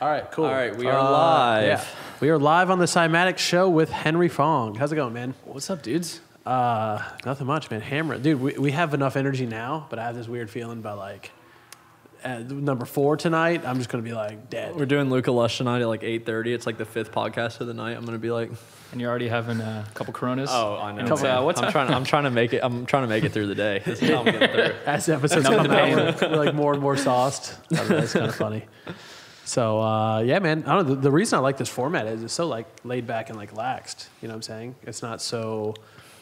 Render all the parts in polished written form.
All right, cool. All right, we are live. Yeah. We are live on the Cymatics show with Henry Fong. How's it going, man? What's up, dudes? Nothing much, man. Hammer. Dude, we have enough energy now, but I have this weird feeling about like number 4 tonight. I'm just going to be like dead. We're doing Luca Lush tonight at like 8:30. It's like the 5th podcast of the night. I'm going to be like... And you're already having a couple Coronas? Oh, I know. I'm trying to make it through the day. This is how I'm getting through. As the episodes come out, we're like more and more sauced. I don't know, that's kind of funny. So, yeah, man. I don't know. The reason I like this format is it's so, like, laid back and, like, laxed. You know what I'm saying? It's not so,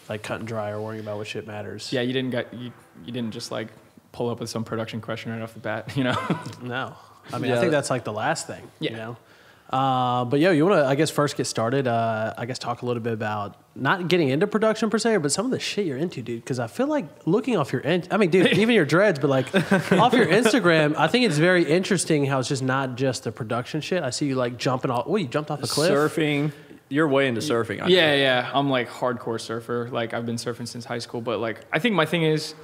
like, cut and dry or worrying about what shit matters. Yeah, you didn't just, like, pull up with some production question right off the bat, you know? No. I mean, I think that's, like, the last thing, yeah. You know? But, yo, you want to, I guess, first get started, I guess, talk a little bit about not getting into production per se, but some of the shit you're into, dude. Because I feel like looking off your, I mean, dude, even your dreads, but like off your Instagram, I think it's very interesting how it's just not just the production shit. I see you like jumping off. You jumped off a cliff? Surfing. You're way into surfing. Yeah. I'm like hardcore surfer. Like I've been surfing since high school, but like I think my thing is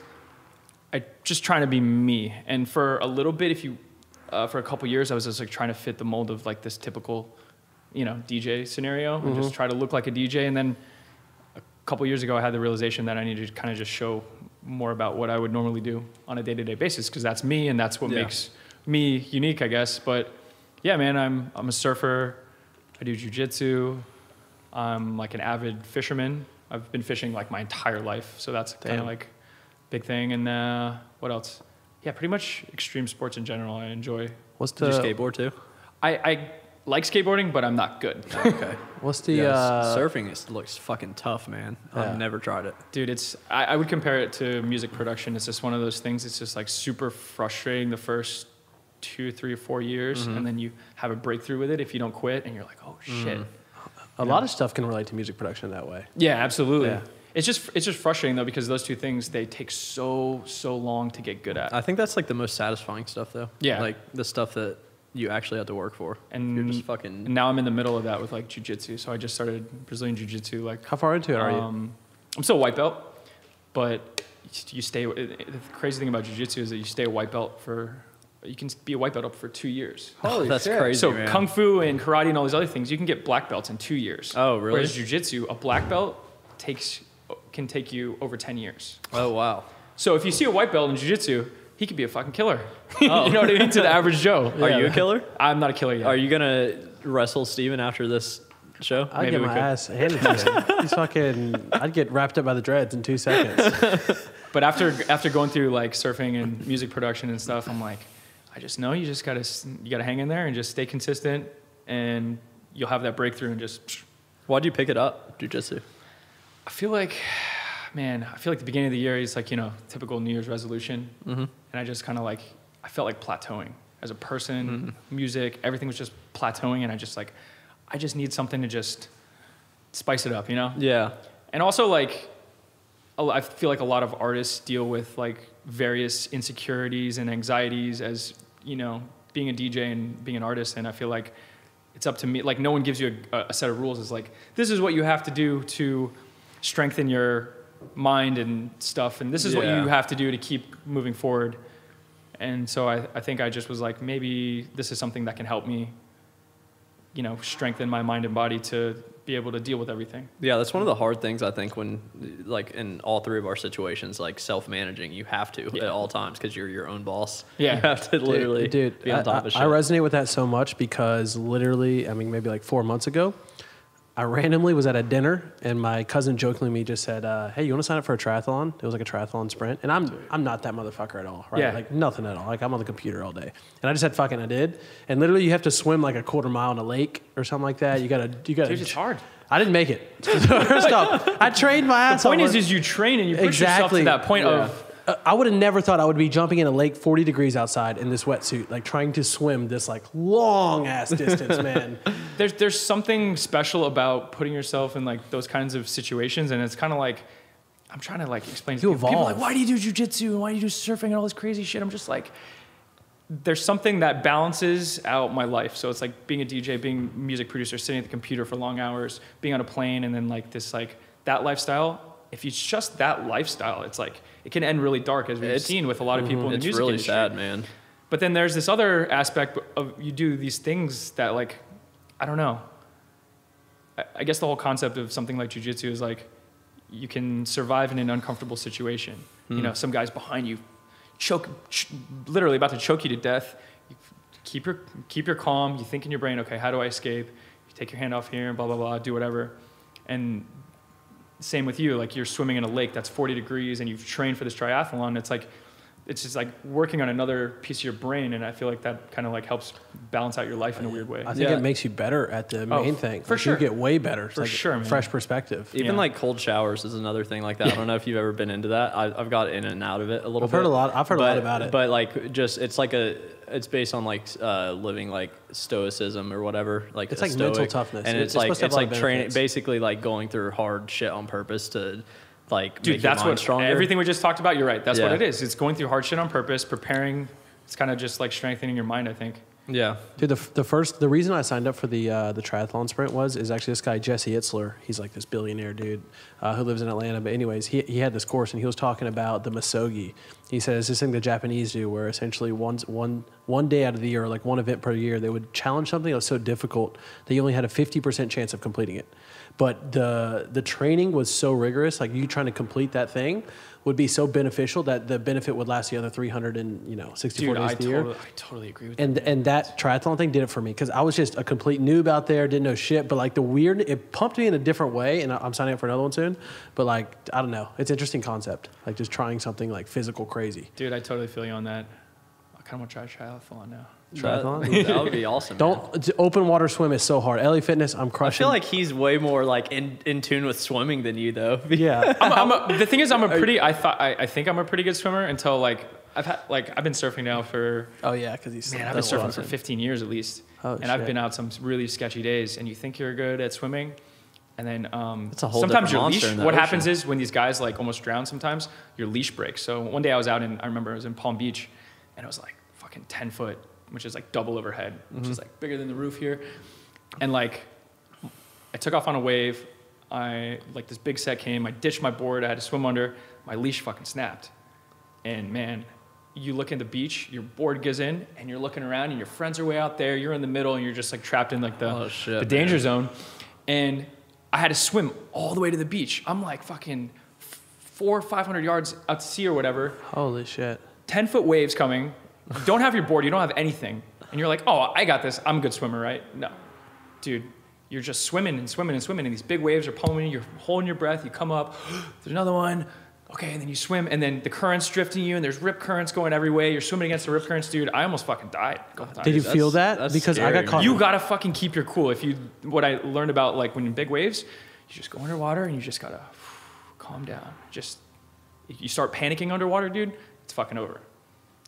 I just trying to be me. And for a little bit, for a couple years, I was just like trying to fit the mold of like this typical, you know, DJ scenario and just try to look like a DJ. And then a couple years ago, I had the realization that I needed to kind of just show more about what I would normally do on a day-to-day basis because that's me and that's what makes me unique, I guess. But yeah, man, I'm a surfer. I do jiu-jitsu. I'm like an avid fisherman. I've been fishing like my entire life, so that's kind of like big thing. And what else? Yeah, pretty much extreme sports in general. I enjoy. Do you skateboard too? I like skateboarding, but I'm not good. Okay. What's the surfing looks fucking tough, man. I've never tried it. Dude, I would compare it to music production. It's just one of those things. It's just like super frustrating the first 2, 3, 4 years, and then you have a breakthrough with it if you don't quit, and you're like, oh shit. A lot of stuff can relate to music production that way. Yeah, absolutely. Yeah. It's just frustrating though because those two things they take so long to get good at. I think that's like the most satisfying stuff though. Yeah. Like the stuff that you actually have to work for. And you're just fucking... And now I'm in the middle of that with like jiu-jitsu. So I just started Brazilian jiu-jitsu. Like, how far into it are you? I'm still a white belt, but you stay. The crazy thing about jiu-jitsu is that you stay a white belt you can be a white belt up for 2 years. Holy that's shit. crazy. So man. kung fu and karate and all these other things, you can get black belts in 2 years. Oh, really? Whereas jiu-jitsu, a black belt can take you over 10 years. Oh, wow. So if you see a white belt in jiu-jitsu, he could be a fucking killer. You know what I mean? To the average Joe. Are you a killer? I'm not a killer yet. Are you going to wrestle Steven after this show? I'd get my ass handed to him. He's fucking, I'd get wrapped up by the dreads in 2 seconds. But after going through like surfing and music production and stuff, I'm like, I just know you gotta hang in there and just stay consistent and you'll have that breakthrough and just. Why'd you pick it up, jiu-jitsu? I feel like the beginning of the year is like, you know, typical New Year's resolution. And I just kind of like, I felt like plateauing as a person, music, everything was just plateauing. And I just need something to just spice it up, you know? Yeah. And also like, I feel like a lot of artists deal with like various insecurities and anxieties as, you know, being a DJ and being an artist. And I feel like it's up to me. Like no one gives you a set of rules. It's like, this is what you have to do to strengthen your mind and stuff. And this is what you have to do to keep moving forward. And so I think I just was like, maybe this is something that can help me, you know, strengthen my mind and body to be able to deal with everything. Yeah, that's one of the hard things I think when, like, in all 3 of our situations, like self-managing, you have to at all times because you're your own boss. Yeah. You have to literally be on top of shit. I resonate with that so much because literally, I mean, maybe like 4 months ago, I randomly was at a dinner and my cousin jokingly just said, hey, you want to sign up for a triathlon? It was like a triathlon sprint. And I'm not that motherfucker at all, right? Yeah. Like nothing at all. Like I'm on the computer all day. And I just said, fucking I did. And literally you have to swim like a quarter mile in a lake or something like that. You gotta. Dude, it's hard. I didn't make it. First off, I trained my ass off. The point is you train and you push yourself to that point of... I would have never thought I would be jumping in a lake 40 degrees outside in this wetsuit, like trying to swim this like long ass distance, man. There's something special about putting yourself in like those kinds of situations, and it's kind of like I'm trying to like explain to people. People are like, why do you do jiu-jitsu and why do you do surfing and all this crazy shit? I'm just like, there's something that balances out my life. So it's like being a DJ, being a music producer, sitting at the computer for long hours, being on a plane, and then like this like that lifestyle. If it's just that lifestyle, it's like it can end really dark, as we've seen with a lot of people in the music industry. It's really sad, man. But then there's this other aspect of you do these things that like, I don't know. I guess the whole concept of something like jiu-jitsu is like, you can survive in an uncomfortable situation. You know, some guy's behind you, literally about to choke you to death. You keep your calm. You think in your brain, okay, how do I escape? You take your hand off here and blah, blah, blah, do whatever. And same with you, like you're swimming in a lake that's 40 degrees and you've trained for this triathlon. It's just like working on another piece of your brain, and I feel like that kind of like helps balance out your life in a weird way. I think it makes you better at the main thing. For sure. You get way better. It's for like sure, man. Fresh perspective. Even like cold showers is another thing like that. I don't know if you've ever been into that. I've got in and out of it a little bit. I've heard a lot about it. But like just, it's based on like living like stoicism or whatever. Like it's like mental toughness. And it's like training, basically like going through hard shit on purpose to like dude, make that's your mind what stronger. Everything we just talked about. You're right. That's what it is. It's going through hard shit on purpose, preparing. It's kind of just like strengthening your mind, I think. Yeah, dude. The reason I signed up for the triathlon sprint is actually this guy Jesse Itzler. He's like this billionaire dude who lives in Atlanta. But anyways, he had this course and he was talking about the misogi. He says this thing the Japanese do, where essentially one day out of the year, or like one event per year, they would challenge something that was so difficult that you only had a 50% chance of completing it. But the training was so rigorous, like you trying to complete that thing would be so beneficial that the benefit would last the other 364 days of the year. I totally agree with that. And that triathlon thing did it for me because I was just a complete noob out there, didn't know shit. But like it pumped me in a different way, and I'm signing up for another one soon. But like, I don't know, it's an interesting concept, like just trying something like physical crazy. Dude, I totally feel you on that. I kind of want to try triathlon now. Triathlon? That would be awesome. Open water swim is so hard. LA Fitness, I'm crushing. I feel like he's way more like in tune with swimming than you, though. Yeah. The thing is, I think I'm a pretty good swimmer until like I've been surfing now for. Oh yeah, because I've been surfing for 15 years at least, and I've been out some really sketchy days. And you think you're good at swimming, and then sometimes your leash. What happens is when these guys like almost drown, sometimes your leash breaks. So one day I remember I was in Palm Beach, and it was like fucking 10 foot. Which is like double overhead, which is like bigger than the roof here. And like, I took off on a wave. This big set came. I ditched my board. I had to swim under. My leash fucking snapped. And man, you look in the beach, your board goes in, and you're looking around, and your friends are way out there. You're in the middle, and you're just like trapped in like the danger zone. And I had to swim all the way to the beach. I'm like fucking 400 or 500 yards out to sea or whatever. Holy shit. 10-foot waves coming. You don't have your board, you don't have anything. And you're like, oh, I got this. I'm a good swimmer, right? No. Dude, you're just swimming and swimming and swimming, and these big waves are pulling you. You're holding your breath. You come up. There's another one. Okay, and then you swim, and then the current's drifting you, and there's rip currents going every way. You're swimming against the rip currents. Dude, I almost fucking died a couple times. Did you feel that? Because scary, I got caught. You got to fucking keep your cool. What I learned about, like, when in big waves, you just go underwater, and you just got to calm down. You start panicking underwater, dude, it's fucking over.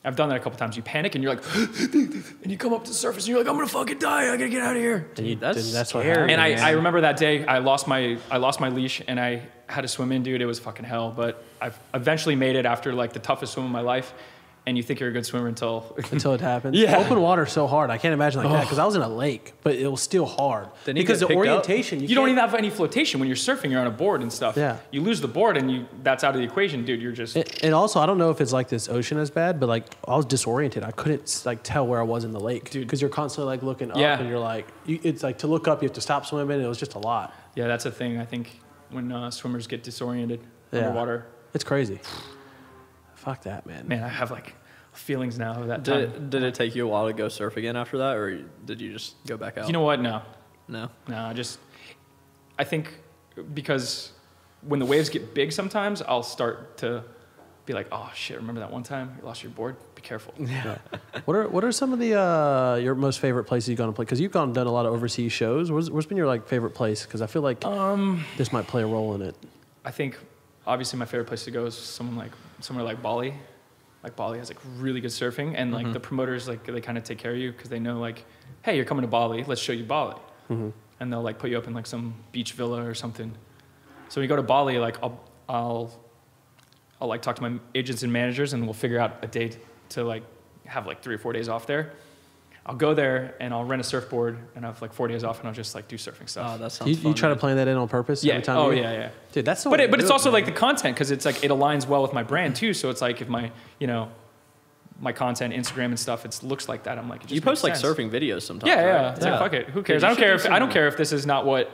I've done that a couple times. You panic and you're like, and you come up to the surface and you're like, I'm gonna fucking die. I gotta get out of here. That's what happened. And I remember that day I lost my leash and I had to swim in, dude. It was fucking hell. But I've eventually made it after like the toughest swim of my life. And you think you're a good swimmer until it happens. Yeah. Open water is so hard. I can't imagine like that because I was in a lake, but it was still hard. Because the orientation, you don't even have any flotation when you're surfing. You're on a board and stuff. Yeah. You lose the board and that's out of the equation, dude. You're just. And also, I don't know if it's like this ocean as bad, but like I was disoriented. I couldn't like tell where I was in the lake, dude, because you're constantly like looking up and you're like, it's like to look up, you have to stop swimming. And it was just a lot. Yeah, that's a thing. I think when swimmers get disoriented underwater, it's crazy. Fuck that, man. Man, I have like feelings now of that time. Did it take you a while to go surf again after that, or did you just go back out? You know what? No. I think because when the waves get big sometimes, I'll start to be like, oh shit, remember that one time you lost your board? Be careful. Yeah. What are some of the your most favorite places you've gone to play? Because you've gone and done a lot of overseas shows. What's been your like favorite place? Because I feel like this might play a role in it. I think obviously my favorite place to go is somewhere like Bali. Like Bali has like really good surfing, and like the promoters like they kind of take care of you because they know like, hey, you're coming to Bali, let's show you Bali, and they'll like put you up in like some beach villa or something. So when you go to Bali, like I'll like talk to my agents and managers, and we'll figure out a date to like have like 3 or 4 days off there. I'll go there and I'll rent a surfboard and I have like 4 days off and I'll just like do surfing stuff. Oh, that sounds fun. You try to plan that in on purpose? Yeah. Every time yeah. Dude, that's so. But it's also like the content because it's like it aligns well with my brand too. So it's like if my my content, Instagram and stuff, it looks like that. I'm like, it just You post like makes sense. surfing videos sometimes. Yeah, yeah. Right? It's like, fuck it. Who cares? Dude, I don't care if this is not what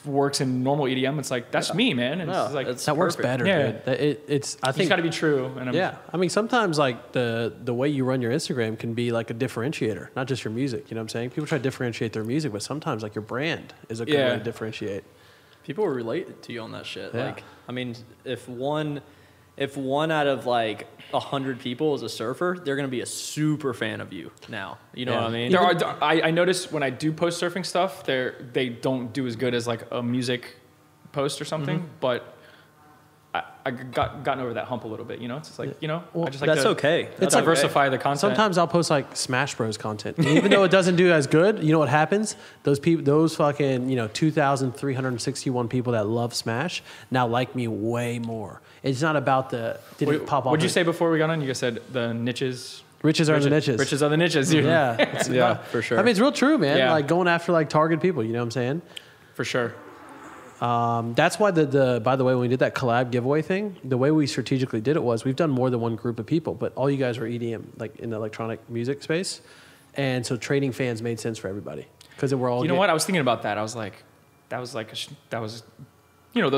works in normal EDM. It's like, that's me, man. And it's like, that works perfect. better, Yeah. dude. I think it's got to be true. And I mean, sometimes like the way you run your Instagram can be like a differentiator, not just your music. You know what I'm saying? People try to differentiate their music, but sometimes like your brand is a good way to differentiate. People will relate to you on that shit. Yeah. Like, I mean, if one out of like 100 people is a surfer, they're gonna be a super fan of you now. You know what I mean? I notice when I do post surfing stuff, they don't do as good as like a music post or something, but I gotten over that hump a little bit, you know? It's just like, you know, I just like that's okay. It's diversify the content. Sometimes I'll post like Smash Bros content. And even though it doesn't do as good, you know what happens? Those people, those fucking, 2,361 people that love Smash now like me way more. It's not about the, did it pop off? What'd you say before we got on? You guys said the niches. Riches are the niches. Riches are the niches. Dude. Yeah. Yeah, for sure. I mean, it's real true, man. Yeah. Like going after like target people, you know what I'm saying? For sure. That's why by the way, when we did that collab giveaway thing, the way we strategically did it was we've done more than one group of people, but all you guys are EDM, like in the electronic music space. And so trading fans made sense for everybody because we're all, you know what? I was thinking about that. I was like, those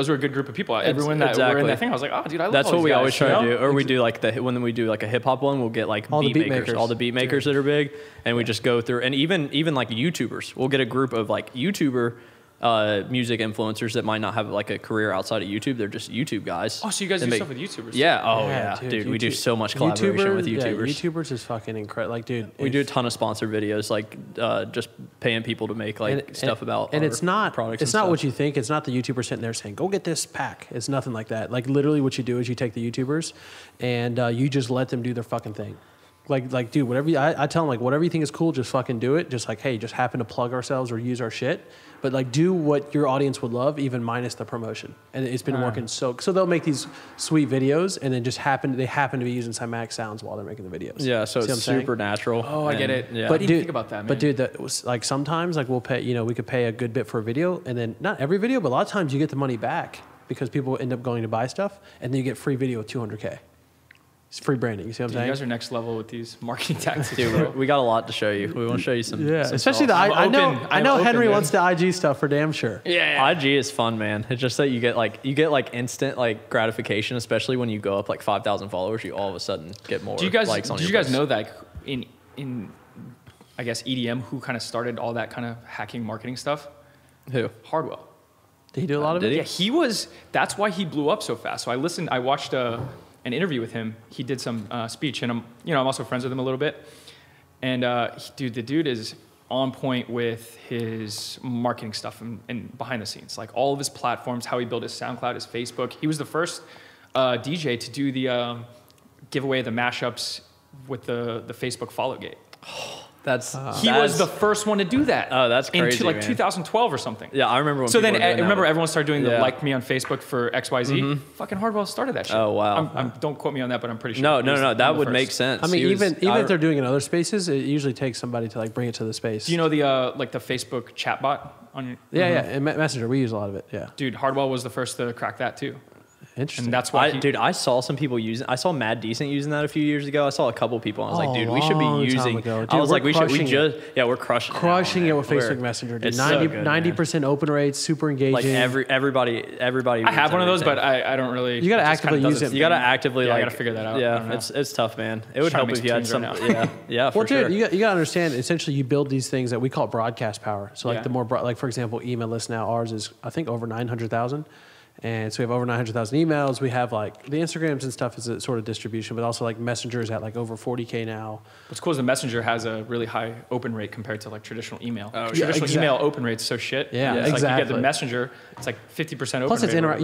were a good group of people. Everyone that were in that thing, I was like, oh, dude, I love That's all what these we guys, always try you to know? do. Or we do like when we do like a hip hop one, we'll get like All the beat beat makers, makers. all the beat makers that are big, and we just go through. And even like YouTubers, we'll get a group of like YouTuber music influencers that might not have like a career outside of YouTube. They're just YouTube guys. Oh, so you guys do stuff with YouTubers? Yeah. Oh yeah, dude. We do so much collaboration with YouTubers. Yeah, YouTubers is fucking incredible. Like, dude, We do a ton of sponsored videos, like just paying people to make like stuff about. And our it's not products. It's not what you think. It's not the YouTuber sitting there saying, "Go get this pack." It's nothing like that. Like literally, what you do is you take the YouTubers, and you just let them do their fucking thing. Like, dude, whatever I tell them, like, whatever you think is cool, just fucking do it. Just like, hey, just happen to plug ourselves or use our shit, but like, do what your audience would love, even minus the promotion. And it's been working so they'll make these sweet videos, and then they happen to be using Cymatics sounds while they're making the videos. Yeah, so it's super natural. Oh, I get it. Yeah. But I didn't think about that, man. But dude, that was like sometimes like we'll pay, we could pay a good bit for a video, and then not every video, but a lot of times you get the money back because people end up going to buy stuff, and then you get free video with 200K. It's free branding. You see what I'm saying? You guys are next level with these marketing tactics. Dude, we got a lot to show you. We want to show you some. Yeah, some especially sauce. I know I'm Henry open, wants the IG stuff for damn sure. Yeah. IG is fun, man. It's just that you get like instant like gratification, especially when you go up like 5,000 followers. You all of a sudden get more. Do you guys likes on do your you guys posts. know that in I guess EDM who kind of started all that kind of hacking marketing stuff? Who? Hardwell. Did he do a lot of Did it? he? Yeah, that's why he blew up so fast. So I watched an interview with him. He did some speech, and I'm also friends with him a little bit. And the dude is on point with his marketing stuff and behind the scenes, like all of his platforms, how he built his SoundCloud, his Facebook. He was the first DJ to do the giveaway, the mashups with the Facebook follow gate. He was the first one to do that. Oh, that's crazy, into like man. 2012 or something. Yeah, I remember when. So then, people were doing that remember, with- everyone started doing the Yeah. like me on Facebook for XYZ. Fucking Hardwell started that shit. Oh, wow. Don't quote me on that, but I'm pretty sure. No, he was one that of the would first. make sense. I mean, He was- even if they're doing it in other spaces, it usually takes somebody to like bring it to the space. Do you know the like the Facebook chatbot on your? Yeah, yeah. And Messenger, we use a lot of it. Yeah. Dude, Hardwell was the first to crack that too, Interesting. and that's why. I saw some people using. I saw Mad Decent using that a few years ago. I saw a couple people. And I was like, dude, we should long be time using. ago. Dude, I was we're like, we crushing just. it. Yeah, we're crushing. Crushing it with We're- Facebook Messenger, dude. It's so good, 90% open rates, super engaging. Like everybody. I have one of those, but I don't really. You gotta it just kinda actively does use its it. You gotta thing. actively Yeah, I like. gotta figure that out. I don't Yeah, know. it's tough, man. It would trying help to make if you had some some. tunes right Yeah, for Well, sure. dude, you gotta understand. Essentially, you build these things that we call broadcast power. So, like Yeah. the more, like for example, email list now. Ours is I think over 900,000, and so we have over 900,000 emails. We have like the Instagrams and stuff is a sort of distribution, but also like Messengers at like over 40K now. What's cool is the Messenger has a really high open rate compared to like traditional email. Oh, yeah. Traditional exactly. email open rate's so shit. Yeah, it's like you get exactly. the Messenger, it's like 50% open Plus, it's rate.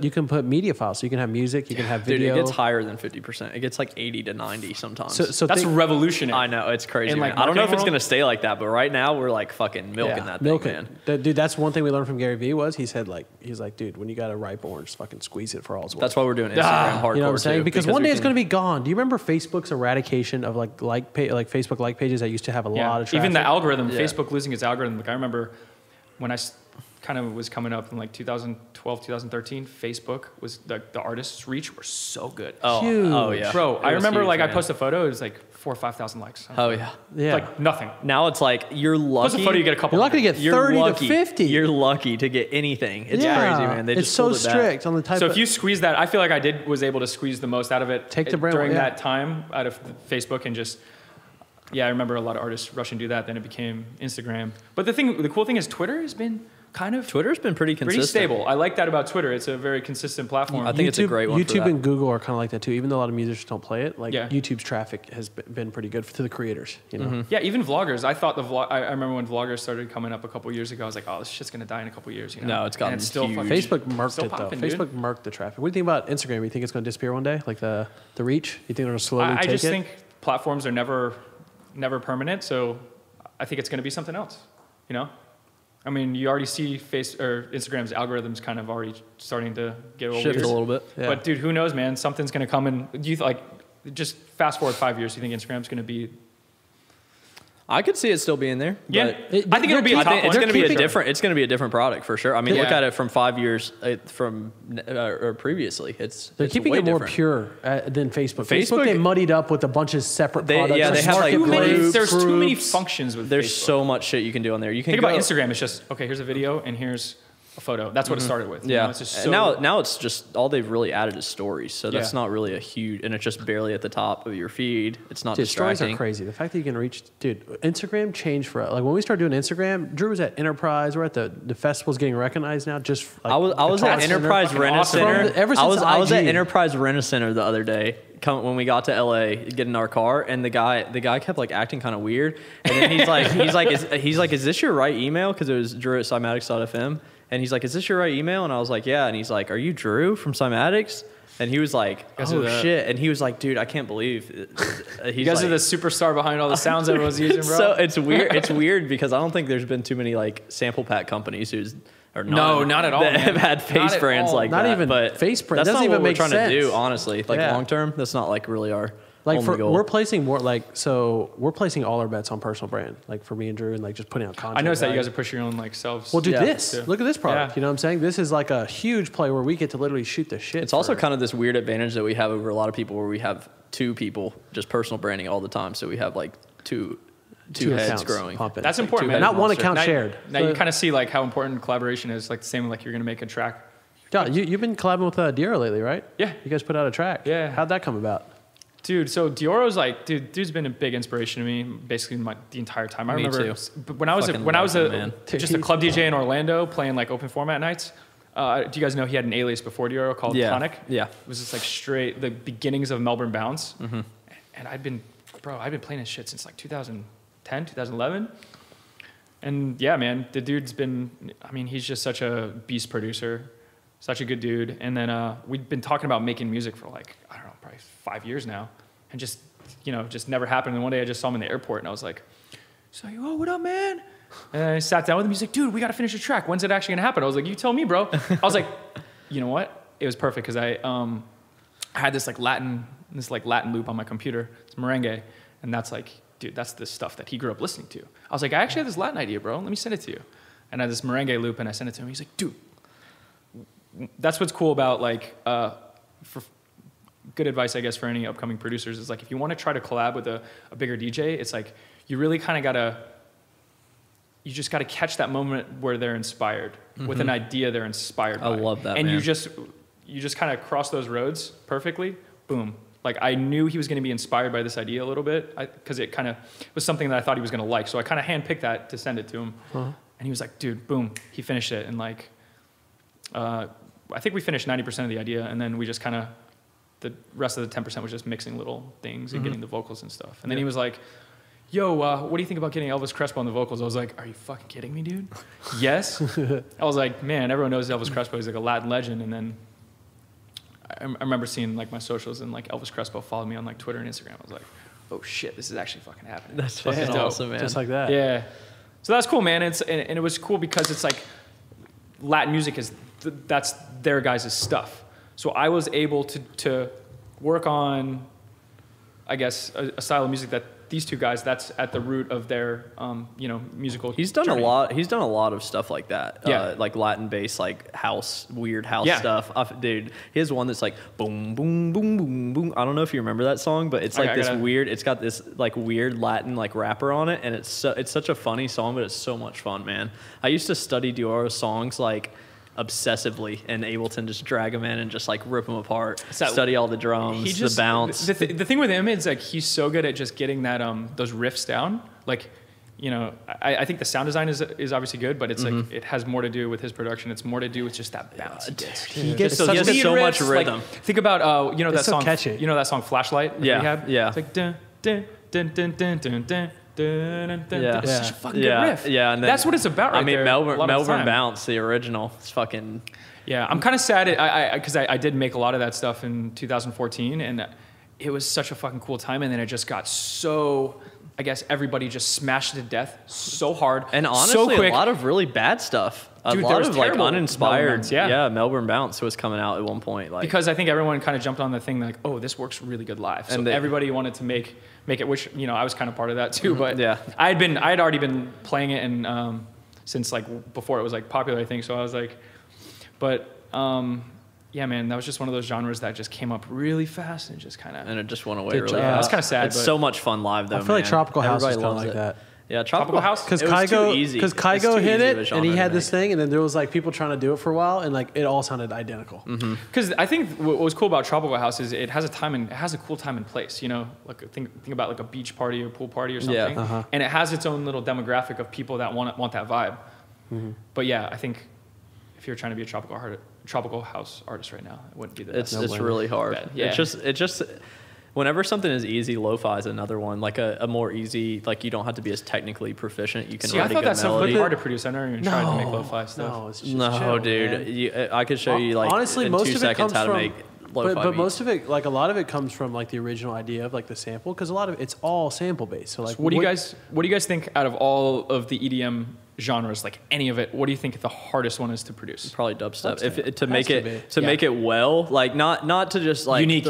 you can put media files, so you can have music, you can have Dude, video. it gets higher than 50%. It gets like 80 to 90 sometimes. So That's think, revolutionary. I know it's crazy. In, like, Man. I don't know if marketing it's world? gonna stay like that, but right now we're like fucking milking that thing, milking. man. Dude, that's one thing we learned from Gary Vee was he's like, dude, when you got a ripe orange, fucking squeeze it for all it's worth. That's why we're doing Instagram hardcore You know what I'm saying? too, Because one we day it's can- going to be gone. Do you remember Facebook's eradication of like Facebook like pages that used to have a lot of traffic? Even the algorithm, Yeah. Facebook losing its algorithm. Like I remember when I kind of was coming up in like 2012, 2013, Facebook was the artists' reach were so good. Oh yeah, Bro, I remember huge, like man. I posted a photo, it was like 4,000 or 5,000 likes. Oh yeah. Yeah. Like nothing. Now it's like you're lucky. Post a photo, you get a couple. You're not going to get 30 lucky. to 50. You're lucky to get anything. It's Yeah. crazy, man. They it's just so pulled it back. strict on the type So of... if you squeeze that, I feel like I was able to squeeze the most out of it Take the brand, during yeah. that time out of Facebook and just, I remember a lot of artists rushing to do that. Then it became Instagram. But the cool thing is Twitter has been kind of Twitter's been pretty consistent. stable. I like that about Twitter. It's a very consistent platform. I think it's a great one for YouTube that. and Google are kind of like that too. Even though a lot of musicians don't play it, like Yeah. YouTube's traffic has been pretty good to the creators. You know, Yeah, even vloggers. I thought I remember when vloggers started coming up a couple years ago. I was like, oh, this shit's gonna die in a couple years. You know? No, it's gotten And still huge. fucking- Facebook murked still it though. popping, dude. Facebook murked the traffic. What do you think about Instagram? You think it's going to disappear one day, like the reach? You think they're going to slowly I take just it? think platforms are never permanent. So I think it's gonna be something else. You know. I mean, you already see Instagram's algorithms kind of already starting to get a little Shift weird. a little bit. Yeah. But dude, who knows, man? Something's gonna come in. Do you just fast forward 5 years? Do you think Instagram's gonna be? I could see it still being there. Yeah, but I think it'll be a I top think it's one. going to be a keeping- different. It's going to be a different product for sure. I mean, look Yeah. at it from 5 years from or previously. They're it's keeping way it more different. pure than Facebook. Facebook- they muddied up with a bunch of separate products. yeah, they have, like, groups, There's too many groups. functions with There's Facebook. so much shit you can do on there. You can Think go, about Instagram. It's just okay. Here's a video, and here's a photo. That's what it started with. You Yeah, know, it's just and so, now it's just all they've really added is stories. So that's Yeah. not really a huge, and it's just barely at the top of your feed. It's not Dude, stories distracting. are crazy. The fact that you can reach, dude, Instagram changed for like when we started doing Instagram. Drew was at Enterprise. We're at the festivals getting recognized now. Just like, I was at Guitar Center. Enterprise fucking Rent a awesome. Center. Ever I was since at IG. Enterprise Rent a Center the other day when we got to LA, get in our car, and the guy kept like acting kind of weird, and then he's like, is this your right email? Because it was Drew at Cymatics.fm, and he's like, is this your right email? And I was like, yeah, and he's like, are you Drew from Cymatics? And he was like, oh shit, and he was like, dude, I can't believe it. you guys are the superstar behind all the sounds everyone's using, bro. So it's weird. It's weird because I don't think there's been too many like sample pack companies No, not at all, that man. have had Not face at brands all. like Not that. even but face brand. That's Doesn't not even what we're make trying to do, sense. honestly. Like Yeah. long term, that's not like really our Like only goal. we're placing more we're placing all our bets on personal brand. Like for me and Drew, and like just putting out content. I noticed that you right? guys are pushing your own like selves. Well, do Yeah. this. Yeah. Look at this product. Yeah. You know what I'm saying? This is like a huge play where we get to literally shoot the shit. It's also kind of this weird advantage that we have over a lot of people where we have two people just personal branding all the time. So we have like two heads accounts growing. pumping. That's Like important, two man. heads Not one monster. account now, shared. Now So- you kind of see like how important collaboration is. Like the same like you're gonna make a track. Yeah, you've been collabing with Diora lately, right? Yeah. You guys put out a track. Yeah. How'd that come about? Dude, so Dioro's like, dude's been a big inspiration to me basically the entire time. I Me remember too. but when I was Fucking when I was love him, man. just a club DJ in Orlando playing like open format nights. Do you guys know he had an alias before Dioro called Yeah. Tonic? Yeah. It was just like straight the beginnings of Melbourne Bounce. Mm-hmm. And I've been playing his shit since like 2010, 2011. And yeah, man, the dude's been, I mean, he's just such a beast producer, such a good dude. And then we've been talking about making music for like, I don't know, probably 5 years now. And just, just never happened. And one day I just saw him in the airport and I was like, so, oh, what up, man? And I sat down with him. He's like, dude, we got to finish the track. When's it actually going to happen? I was like, you tell me, bro. I was like, you know what? It was perfect because I had this Latin loop on my computer. It's merengue. And that's like, dude, that's the stuff that he grew up listening to. I was like, I actually have this Latin idea, bro. Let me send it to you. And I had this merengue loop and I sent it to him. He's like, dude, that's what's cool about for good advice, I guess, for any upcoming producers is like, if you want to try to collab with a bigger DJ, it's like, you really kind of you just got to catch that moment where they're inspired with an idea they're inspired by. I love that, And man. you just kind of cross those roads perfectly. Boom. Like I knew he was going to be inspired by this idea a little bit because it kind of was something that I thought he was going to like. So I kind of handpicked that to send it to him. Uh-huh. And he was like, dude, boom. He finished it. And like, I think we finished 90% of the idea. And then we just kind of, the rest of the 10% was just mixing little things and getting the vocals and stuff. And then he was like, yo, what do you think about getting Elvis Crespo on the vocals? I was like, are you fucking kidding me, dude? Yes. I was like, man, everyone knows Elvis Crespo. He's like a Latin legend. And then I remember seeing like my socials and like Elvis Crespo followed me on like Twitter and Instagram. I was like, oh shit, this is actually fucking happening. That's fucking dope. awesome, man. Just like that. Yeah. So that's cool, man. And it was cool because it's like Latin music that's their guys' stuff. So I was able to work on, I guess, a style of music that these two guys, that's at the root of their, musical. He's done journey. a lot. He's done a lot of stuff like that. Yeah. Like Latin based, like weird house Yeah. stuff. Dude, he has one that's like boom, boom, boom, boom, boom. I don't know if you remember that song, but it's like weird. It's got this like weird Latin like rapper on it, and it's such a funny song, but it's so much fun, man. I used to study Dioro's songs like obsessively, and Ableton just drag them in and just like rip them apart, study all the drums, the bounce. The thing with him is like he's so good at just getting that those riffs down. Like, I think the sound design is obviously good, but it's like it has more to do with his production. It's more to do with just that bounce He gets he has so much rhythm. Like, think about that so song. catchy. You know that song Flashlight? That we had? Yeah. It's like dun dun dun dun dun dun dun. It's such a fucking good riff. Yeah, and then, that's what it's about, right? I mean, there, Melbourne Bounce, the original, it's fucking. Yeah, I'm kind of sad because I did make a lot of that stuff in 2014, and it was such a fucking cool time, and then it just got so. I guess everybody just smashed it to death so hard, and honestly, so quick. A lot of really bad stuff. Dude, a there lot was of like terrible uninspired. Melbourne Bounce, Melbourne Bounce was coming out at one point. Like, because I think everyone kind of jumped on the thing like, oh, this works really good live. So everybody wanted to make it, which I was kind of part of that too. But I had already been playing it and since like before it was like popular, I think. So I was like, but. Yeah, man, that was just one of those genres that just came up really fast and just kind of... And it just went away really fast. That's kind of sad. It's so much fun live, though, I feel like Tropical House is kind of like that. Yeah, Tropical House. Because Kygo hit it, and he had this thing, and then there was like people trying to do it for a while, and like it all sounded identical. Because I think what was cool about Tropical House is it has a cool time and place. Like think about like a beach party or pool party or something, and it has its own little demographic of people that want that vibe. But yeah, I think if you're trying to be a tropical house artist right now, it wouldn't be the best. It's really hard. Yeah. It just whenever something is easy, lo-fi is another one. Like a more easy, like you don't have to be as technically proficient. You can write a good melody. I thought that stuff was hard to produce. I never even tried to make lo-fi stuff. No, it's just chill, dude. I could show you like honestly, in most 2 of it seconds comes how to from, make lo-fi but beats. most of it, like a lot of it comes from like the original idea of like the sample, because a lot of it's all sample based. So like, what do you guys think out of all of the EDM genres, like any of it, what do you think the hardest one is to produce? Probably dubstep. To make it well, like not to just like unique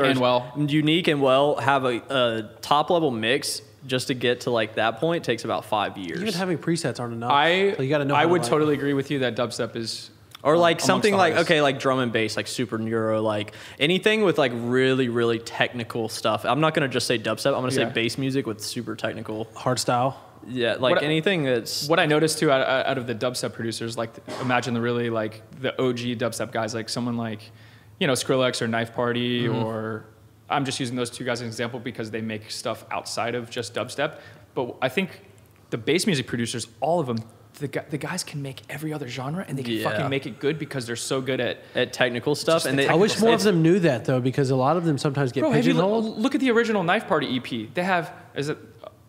and well have a top level mix. Just to get to like that point takes about 5 years. Even having presets aren't enough. So you got to know. I would totally agree with you that dubstep is. Or like something like, okay, like drum and bass, like super neuro, like anything with like really, really technical stuff. I'm not going to just say dubstep. I'm going to say bass music with super technical. Hardstyle. Yeah, like anything that's... What I noticed too out of the dubstep producers, like imagine the really like the OG dubstep guys, like someone like, Skrillex or Knife Party or... I'm just using those two guys as an example because they make stuff outside of just dubstep. But I think the bass music producers, all of them, the guys can make every other genre and they can fucking make it good because they're so good at technical stuff. And I wish more of them knew that though, because a lot of them sometimes get pigeonholed. Look at the original Knife Party EP. They have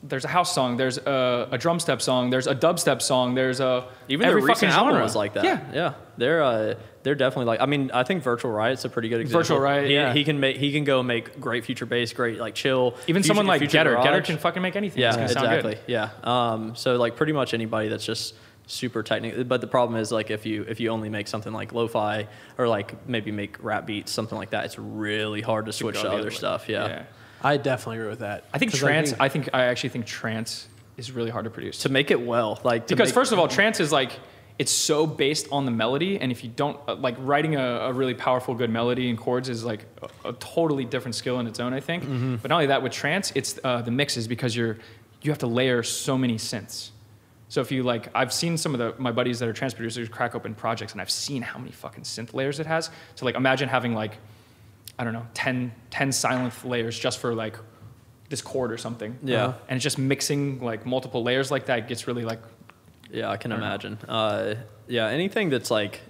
there's a house song, there's a drum step song, there's a dubstep song, there's even every their recent fucking genre album was like that. Yeah. They're definitely like. I mean, I think Virtual Riot's a pretty good example. Virtual Riot, he can go make great future bass, great like chill. Even someone like Getter can fucking make anything. Yeah, it's gonna exactly. sound good. Yeah. So like pretty much anybody that's just super technical. But the problem is like if you only make something like lo-fi or like maybe make rap beats, something like that, it's really hard to switch to other stuff. Yeah. I definitely agree with that. I think trance. I actually think trance is really hard to produce. To make it well, like because first of all, trance is like it's so based on the melody, and if you don't like writing a really powerful, good melody and chords is like a totally different skill in its own, I think. But not only that, with trance, it's the mixes because you have to layer so many synths. So if you like, I've seen some of my buddies that are trance producers crack open projects, and I've seen how many fucking synth layers it has. So like, imagine having like, I don't know, 10 silent layers just for like this chord or something. Yeah. And it's just mixing like multiple layers like that gets really like. Yeah, I can imagine. Anything that's like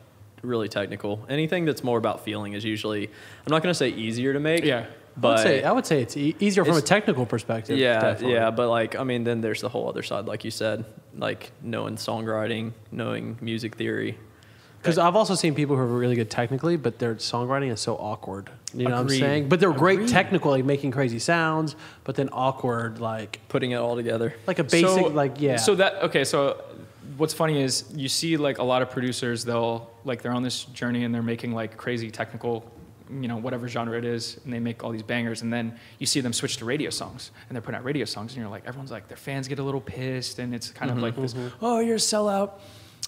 really technical, anything that's more about feeling is usually, I'm not going to say easier to make. Yeah. But I would say it's easier from a technical perspective. Yeah, definitely. yeah. But like, I mean, then there's the whole other side, like you said, like knowing songwriting, knowing music theory. Because I've also seen people who are really good technically, but their songwriting is so awkward. You know what I'm saying? But they're great technically, like making crazy sounds, but then awkward, like putting it all together. Like a basic, So what's funny is you see like a lot of producers, they're on this journey and they're making like crazy technical whatever genre it is, and they make all these bangers, and then you see them switch to radio songs, and they're putting out radio songs, and you're like, everyone's like, their fans get a little pissed, and it's kind of like this, oh, you're a sellout.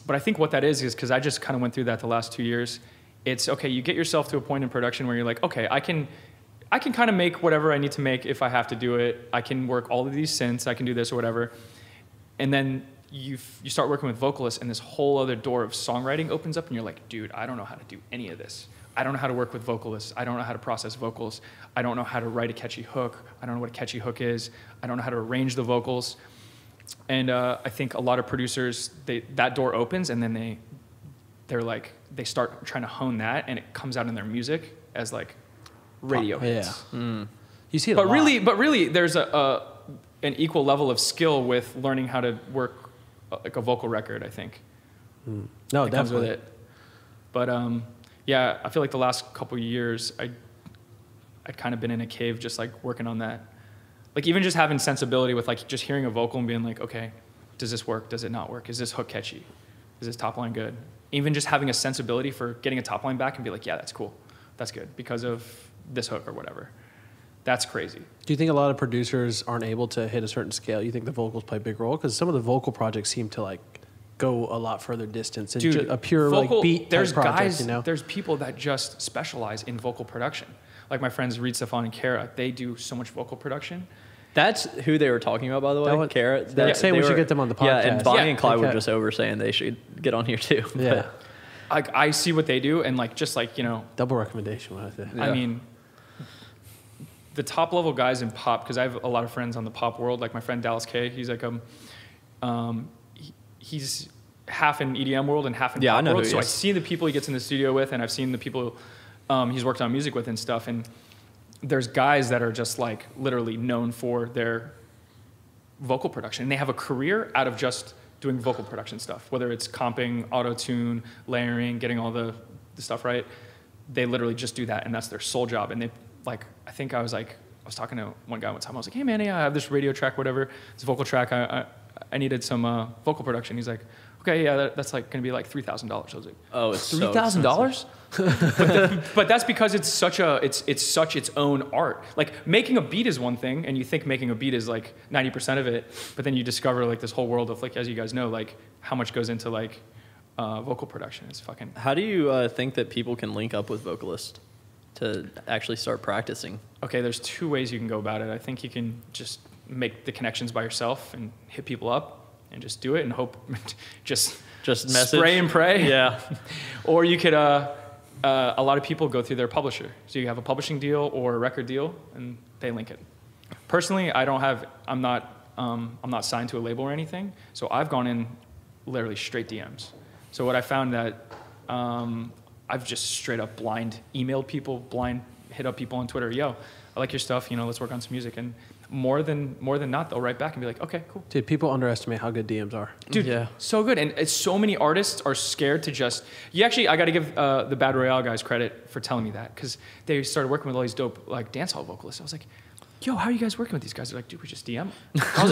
But I think what that is because I just kind of went through that the last 2 years. It's okay, you get yourself to a point in production where you're like, okay, I can kind of make whatever I need to make if I have to do it. I can work all of these synths, I can do this or whatever. And then you start working with vocalists, and this whole other door of songwriting opens up, and you're like, dude, I don't know how to do any of this. I don't know how to work with vocalists. I don't know how to process vocals. I don't know how to write a catchy hook. I don't know what a catchy hook is. I don't know how to arrange the vocals. And I think a lot of producers, that door opens, and then they're like, they start trying to hone that, and it comes out in their music as like radio hits. Yeah. You see it a lot. But really, there's an equal level of skill with learning how to work like a vocal record, I think. No, it definitely. comes with it. But yeah, I feel like the last couple of years, I'd kind of been in a cave just like working on that. Like even just having sensibility with like just hearing a vocal and being like, okay, does this work? Does it not work? Is this hook catchy? Is this top line good? Even just having a sensibility for getting a top line back and be like, yeah, that's cool. That's good because of this hook or whatever. That's crazy. Do you think a lot of producers aren't able to hit a certain scale? You think the vocals play a big role? Because some of the vocal projects seem to like go a lot further distance and a pure vocal, like beat there's type project, guys, you know? There's people that just specialize in vocal production. Like my friends Reed, Stefan, and Kara, they do so much vocal production. That's who they were talking about, by the way, Kara. Saying we should get them on the podcast. Yeah, and Bonnie and Clyde were just over saying they should get on here too. Yeah. I see what they do, and like just like, double recommendation. What I say. I mean, the top level guys in pop, because I have a lot of friends on the pop world, like my friend Dallas K. He's like he's half in EDM world and half in pop world. So I see the people he gets in the studio with, and I've seen the people he's worked on music with and stuff. And there's guys that are just like literally known for their vocal production, and they have a career out of just doing vocal production stuff, whether it's comping, auto-tune, layering, getting all the stuff right. They literally just do that, and that's their sole job. And they like, I think I was talking to one guy one time. I was like, hey man, yeah, I have this radio track, whatever. It's a vocal track. I needed some vocal production. He's like, okay, yeah, that's like going to be like $3,000. I was like, oh, it's $3,000? But that's because it's such its own art. Like making a beat is one thing, and you think making a beat is like 90% of it, but then you discover like this whole world of like, as you guys know, like how much goes into like vocal production. It's fucking. How do you think that people can link up with vocalists to actually start practicing? Okay, there's two ways you can go about it. I think you can just make the connections by yourself and hit people up and just do it and hope, just message. Spray and pray. Yeah. Or you could, a lot of people go through their publisher. So you have a publishing deal or a record deal, and they link it. Personally, I'm not signed to a label or anything, so I've gone in literally straight DMs. So what I found that I've just straight up blind emailed people, blind hit up people on Twitter. Yo, I like your stuff. Let's work on some music. And more than not, they'll write back and be like, okay, cool. Dude, people underestimate how good DMs are. Dude, yeah. So good. And so many artists are scared to just... I got to give the Bad Royale guys credit for telling me that, because they started working with all these dope like dancehall vocalists. I was like, yo, how are you guys working with these guys? They're like, dude, we just DM them. I was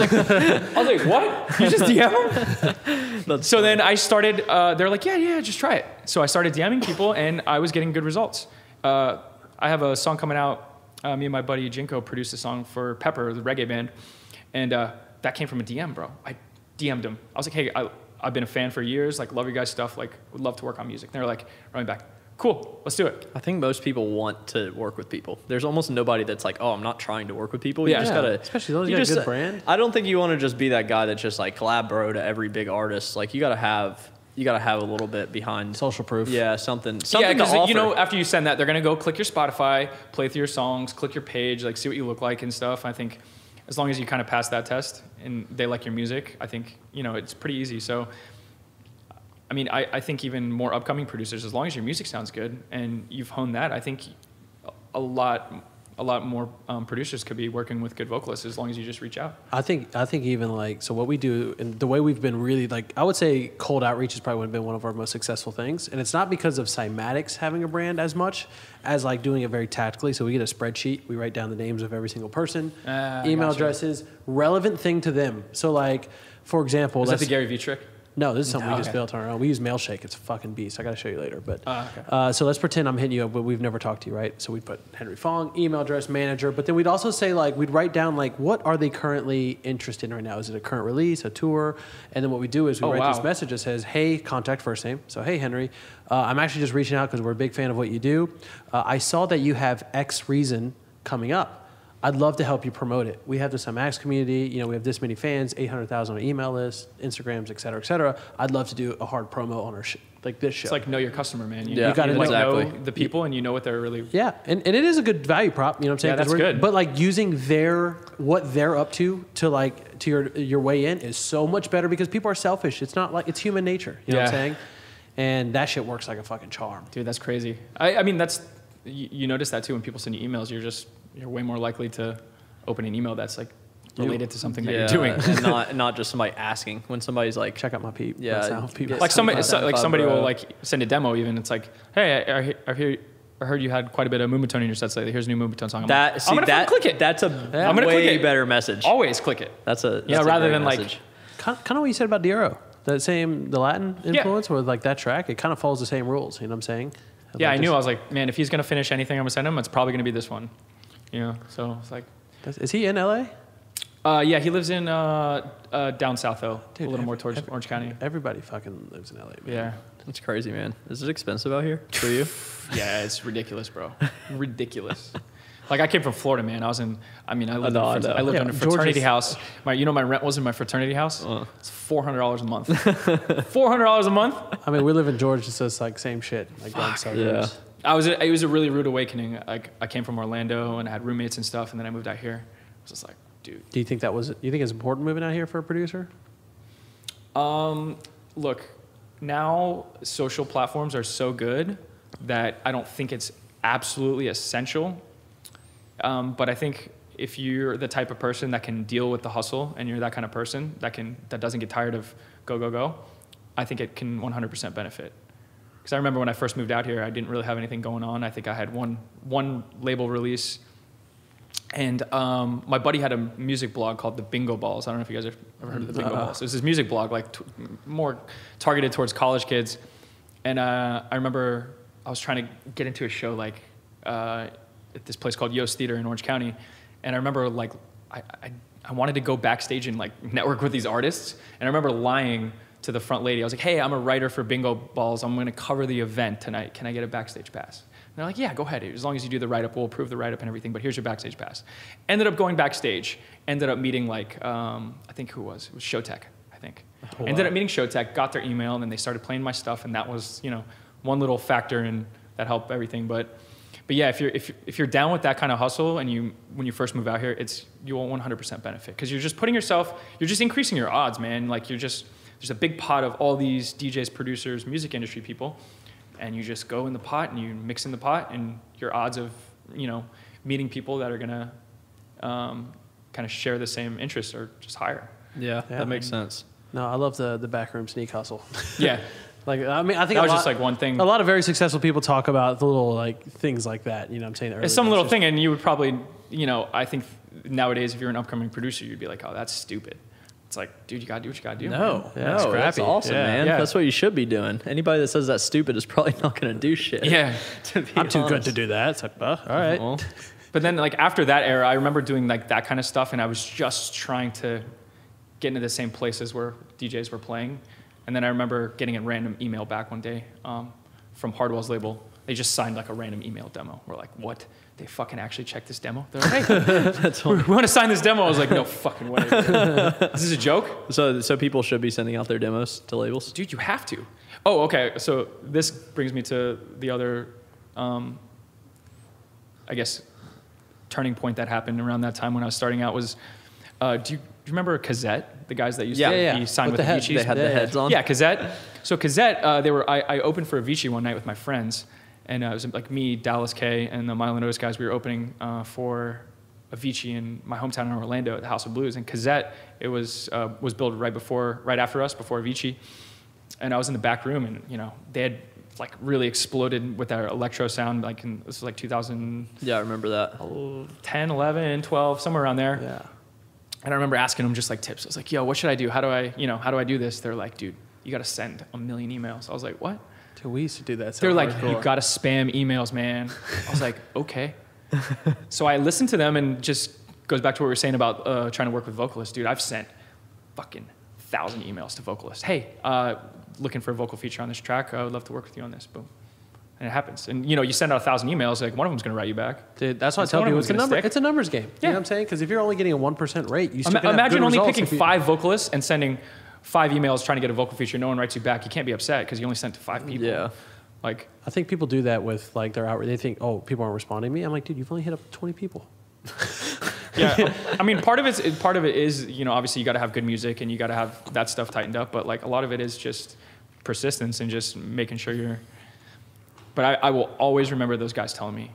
like, what? You just DM them? So then I started... they're like, yeah, just try it. So I started DMing people, and I was getting good results. I have a song coming out. Me and my buddy Jinko produced a song for Pepper, the reggae band, and that came from a DM, bro. I DM'd him. I was like, hey, I've been a fan for years, like, love your guys' stuff, like, would love to work on music. And they were like, running back, cool, let's do it. I think most people want to work with people. There's almost nobody that's like, oh, I'm not trying to work with people. You just gotta, especially those you got a good brand. I don't think you want to just be that guy that's just like collab bro to every big artist. Like, you gotta have a little bit behind social proof. Yeah, something yeah, to offer. After you send that, they're gonna go click your Spotify, play through your songs, click your page, like see what you look like and stuff. I think as long as you kind of pass that test and they like your music, I think it's pretty easy. So, I mean, I think even more upcoming producers, as long as your music sounds good and you've honed that, I think a lot more producers could be working with good vocalists as long as you just reach out. I think even like, so what we do and the way we've been really like, I would say cold outreach has probably been one of our most successful things. And it's not because of Cymatics having a brand as much as like doing it very tactically. So we get a spreadsheet, we write down the names of every single person, email addresses, relevant thing to them. So like, for example, is that the Gary Vee trick? No, this is something we just Okay. built on our own. We use Mailshake. It's a fucking beast. I got to show you later. But Okay. so let's pretend I'm hitting you up, but we've never talked to you, right? So we'd put Henry Fong, email address, manager. But then we'd also say, like, we'd write down, like, what are they currently interested in right now? Is it a current release, a tour? And then what we do is we write this message that says, hey, contact first name. So, hey, Henry, I'm actually just reaching out because we're a big fan of what you do. I saw that you have X reason coming up. I'd love to help you promote it. We have the Cymatics community. You know, we have this many fans, 800,000 on an email list, Instagrams, et cetera, et cetera. I'd love to do a hard promo on our like this show. It's like know your customer, man. Yeah, you gotta like exactly. know the people, and you know what they're really. Yeah, and it is a good value prop. You know what I'm saying? Yeah, 'Cause that's good. But like using what they're up to like to your way in is so much better because people are selfish. It's not like it's human nature. You know what I'm Yeah. saying? And that shit works like a fucking charm. Dude, that's crazy. I mean, that's you notice that too when people send you emails. You're way more likely to open an email that's like related to something that you're doing. and not just somebody asking. When somebody's like, Check out my peep. Yeah, That's how people. Like somebody, $75, somebody bro. will like send a demo. Even it's like, hey, I heard you had quite a bit of Moombahton in your sets lately. Here's a new Moombahton song. I'm gonna fucking click it. That's a I'm gonna way click it. better message. Always click it. That's a rather great than like message. Kind of what you said about Diero. The Latin influence with like that track. It kind of follows the same rules. You know what I'm saying? Yeah, Like I knew. this- I was like, man, if he's gonna finish anything I'm gonna send him, it's probably gonna be this one. You know, so it's like, Is he in LA? yeah, he lives in down south though, Dude, a little more towards Orange County. Everybody fucking lives in LA. Man. Yeah, That's crazy, man. Is it expensive out here for you? yeah, it's ridiculous, bro. Ridiculous. Like I came from Florida, man. I lived I in know. a fraternity Georgia's- house. My rent was in my fraternity house. It's $400 a month. $400 a month. I mean, we live in Georgia, so it's like same shit. Like down suburbs. It was a really rude awakening. Like I came from Orlando and I had roommates and stuff, and then I moved out here. I was just like, dude. Do you think it's important moving out here for a producer? Look, now social platforms are so good that I don't think it's absolutely essential. But I think if you're the type of person that can deal with the hustle and you're that kind of person that doesn't get tired of go, I think it can 100% benefit. Because I remember when I first moved out here, I didn't really have anything going on. I think I had one label release. And my buddy had a music blog called The Bingo Balls. I don't know if you guys have ever heard of The Bingo Balls. It was this music blog, like more targeted towards college kids. And I remember I was trying to get into a show like at this place called Yost Theater in Orange County. And I remember like I wanted to go backstage and like network with these artists. And I remember lying to the front lady. I was like, hey, I'm a writer for Bingo Balls. I'm going to cover the event tonight. Can I get a backstage pass? And they're like, yeah, go ahead. As long as you do the write-up, we'll approve the write-up and everything, but here's your backstage pass. Ended up going backstage. Ended up meeting like, I think who it was? It was Showtech, I think. Oh, Ended wow. up meeting Showtech, got their email, and then they started playing my stuff, and that was, one little factor in that helped everything. But yeah, if you're down with that kind of hustle and when you first move out here, you will 100% benefit because you're just you're just increasing your odds, man. Like there's a big pot of all these DJs, producers, music industry people, and you just go in the pot and you mix in the pot, and your odds of meeting people that are gonna kind of share the same interests are just higher. Yeah, Yeah. that makes sense. No, I love the backroom sneak hustle. Yeah. Like, I mean, I think That was just like one thing. A lot of very successful people talk about the little like things like that. You know what I'm saying? It's some little thing, and you would probably, I think nowadays if you're an upcoming producer, you'd be like, oh, that's stupid. It's like, dude, you gotta do what you gotta do. No, Yeah, no, it's that's scrappy. awesome, Yeah. man. Yeah. That's what you should be doing. Anybody that says that's stupid is probably not going to do shit. Yeah. to be I'm too good honest. to do that. It's like, all right. Well, But then like after that era, I remember doing like that kind of stuff, and I was just trying to get into the same places where DJs were playing. And then I remember getting a random email back one day from Hardwell's label. They just signed like a random email demo. We're like, what? They fucking actually checked this demo? They're like, hey, we want to sign this demo. I was like, no fucking way. This is a joke? so people should be sending out their demos to labels. Dude, you have to. Oh, okay. So this brings me to the other, I guess, turning point that happened around that time when I was starting out was, do you remember Kazette? The guys that used to be signed with the head. Avicii's? They had the heads on. Yeah, Kazette. So Kazette, I opened for Avicii one night with my friends, and it was like me, Dallas K, and the Milo Notice guys. We were opening for Avicii in my hometown in Orlando at the House of Blues. And Kazette, it was built right after us, before Avicii. And I was in the back room, and they had like really exploded with their electro sound. Like this was like 2010, Yeah, I remember that. 11, 12, somewhere around there. Yeah. And I remember asking them just like tips. I was like, yo, what should I do? How do I do this? They're like, dude, you got to send 1 million emails. I was like, what? Dude, we used to do that. So They're like, hardcore. you got to spam emails, man. I was like, okay. So I listened to them, and just goes back to what we were saying about trying to work with vocalists. Dude, I've sent fucking 1,000 emails to vocalists. Hey, looking for a vocal feature on this track. I would love to work with you on this. Boom. And it happens. And, you send out 1,000 emails, like one of them's going to write you back. Dude, that's why I tell people it's a numbers game. You know what I'm saying? Because if you're only getting a 1% rate, you still imagine only picking 5 vocalists and sending 5 emails trying to get a vocal feature. No one writes you back. You can't be upset because you only sent to 5 people. Yeah. Like, I think people do that with like their outreach. They think, oh, people aren't responding to me. I'm like, dude, you've only hit up 20 people. yeah. I mean, part of it is, obviously you got to have good music and you got to have that stuff tightened up. But like a lot of it is just persistence and just making sure you're. But I will always remember those guys telling me,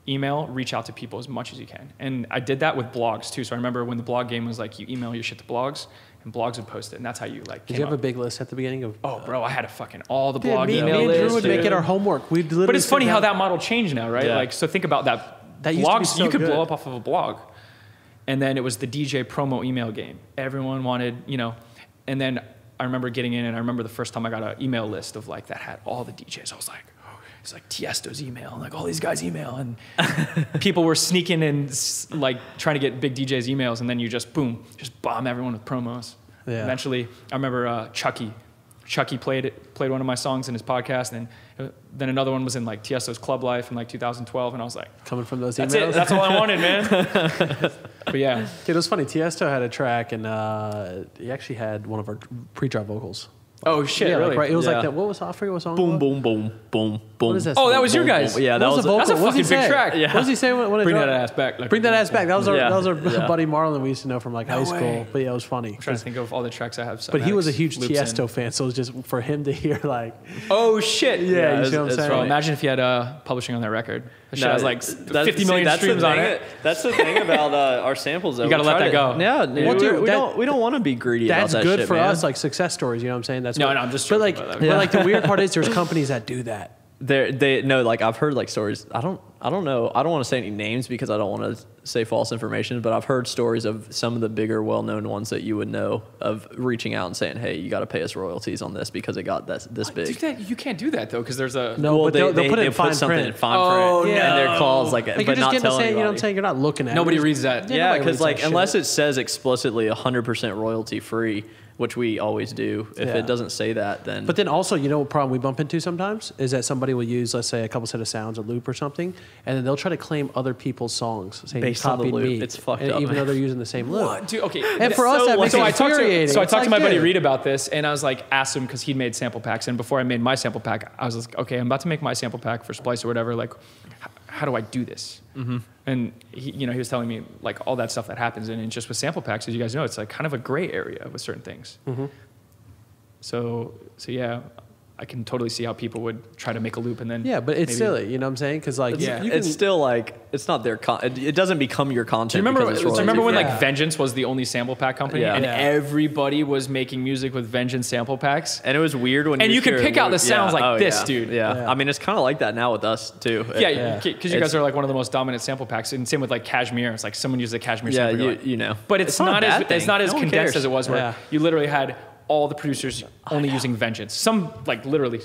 email, reach out to people as much as you can. And I did that with blogs too. So I remember when the blog game was like, you email your shit to blogs, and blogs would post it. And that's how you like. Did you have a big list at the beginning of? Oh, bro, I had a fucking all the Dude, blog email me and list. Drew would make it our homework. We'd literally. But it's funny how that model changed now, right? Yeah. Like, so think about that. That used to be Blogs, so you could good. blow up off of a blog. And then it was the DJ promo email game. Everyone wanted, and then I remember getting in, and I remember the first time I got an email list of like that had all the DJs. I was like, it's like Tiesto's email, and like all these guys' email, and people were sneaking in, like trying to get big DJs' emails, and then you just boom, just bomb everyone with promos. Yeah. Eventually, I remember Chucky played one of my songs in his podcast, and then another one was in like Tiesto's Club Life in like 2012, and I was like, coming from those that's emails. it, that's all I wanted, man. But yeah, Dude, it was funny. Tiesto had a track, and he actually had one of our pre-drop vocals. oh shit, Yeah, really? like, right. It was Yeah. like that. What was I forget what song? Boom, it was? boom, boom, boom, boom. What is that? Oh, song? that was your Boom, guys. boom. Yeah, that What was the vocal? that's a What does he fucking big say? track. Yeah. What does he say when it Bring that dropped? ass back. Like, Bring that ass back. That was our Yeah. yeah. buddy Marlon we used to know from like high school. way. But yeah, it was funny. I'm trying to think of all the tracks I have. But he was a Cymatics huge loops in. Tiesto fan, so it was just for him to hear like, Oh shit! yeah, you see what I'm it's saying? Bro, funny. imagine if he had publishing on that record. That shit No, has like that's- 50 million that's the streams on thing- it. That's the thing about our samples, though. You gotta We let try that go. Yeah, dude, Well, dude, we don't want to be greedy That's about that good shit, for man. us, like success stories. You know what I'm saying? That's No, what, no, I'm just But joking like, about that. but like the weird part is there's companies that do that. They no, like I've heard like stories. I don't know. I don't want to say any names because I don't want to say false information. But I've heard stories of some of the bigger, well-known ones that you would know of reaching out and saying, "Hey, you got to pay us royalties on this because it got this big." You can't do that though, because there's a. No, Well, but they'll put it in fine something in print. fine Oh, print, and their calls like, Like but you're just not getting the telling same. You know what I'm anybody. saying? You're not looking at Nobody it. reads that. Yeah, nobody because reads like that shit. unless it says explicitly 100% royalty free, which we always do, if Yeah. it doesn't say that, then But then also, you know what problem we bump into sometimes is that somebody will use, let's say, a couple set of sounds, a loop or something, and then they'll try to claim other people's songs, saying Based on the copied loop. me. It's fucked and up, even man. though they're using the same loop. What? Dude, okay. And for us, that makes it infuriating. So I It's talked to like, my buddy dude. Reed about this, and I was like, asked him because he'd made sample packs, and before I made my sample pack, I was like, okay, I'm about to make my sample pack for Splice or whatever. Like, how do I do this? Mm-hmm. And he was telling me like all that stuff that happens, and just with sample packs, as you guys know, it's like kind of a gray area with certain things. Mm-hmm. So yeah, I can totally see how people would try to make a loop and then Yeah, but it's maybe- silly. You know what I'm saying? Because like, Yeah. you can, it's still like it's not their it doesn't become your content. Do you remember? because Do it's you remember when royalty-free. like Vengeance was the only sample pack company, Yeah. and Yeah. everybody was making music with Vengeance sample packs? And it was weird when And you could hear pick out the sounds like oh, this, yeah. dude. Yeah. Yeah. I mean it's kind of like that now with us too. Yeah, because you It's- guys are like one of the most dominant sample packs, and same with like Cashmere. It's like someone uses a Cashmere Yeah, sample. you're like- you know. But it's not a not bad as thing. it's not as No one condensed cares. as it was, where Yeah. you literally had all the producers only using Vengeance. Some like literally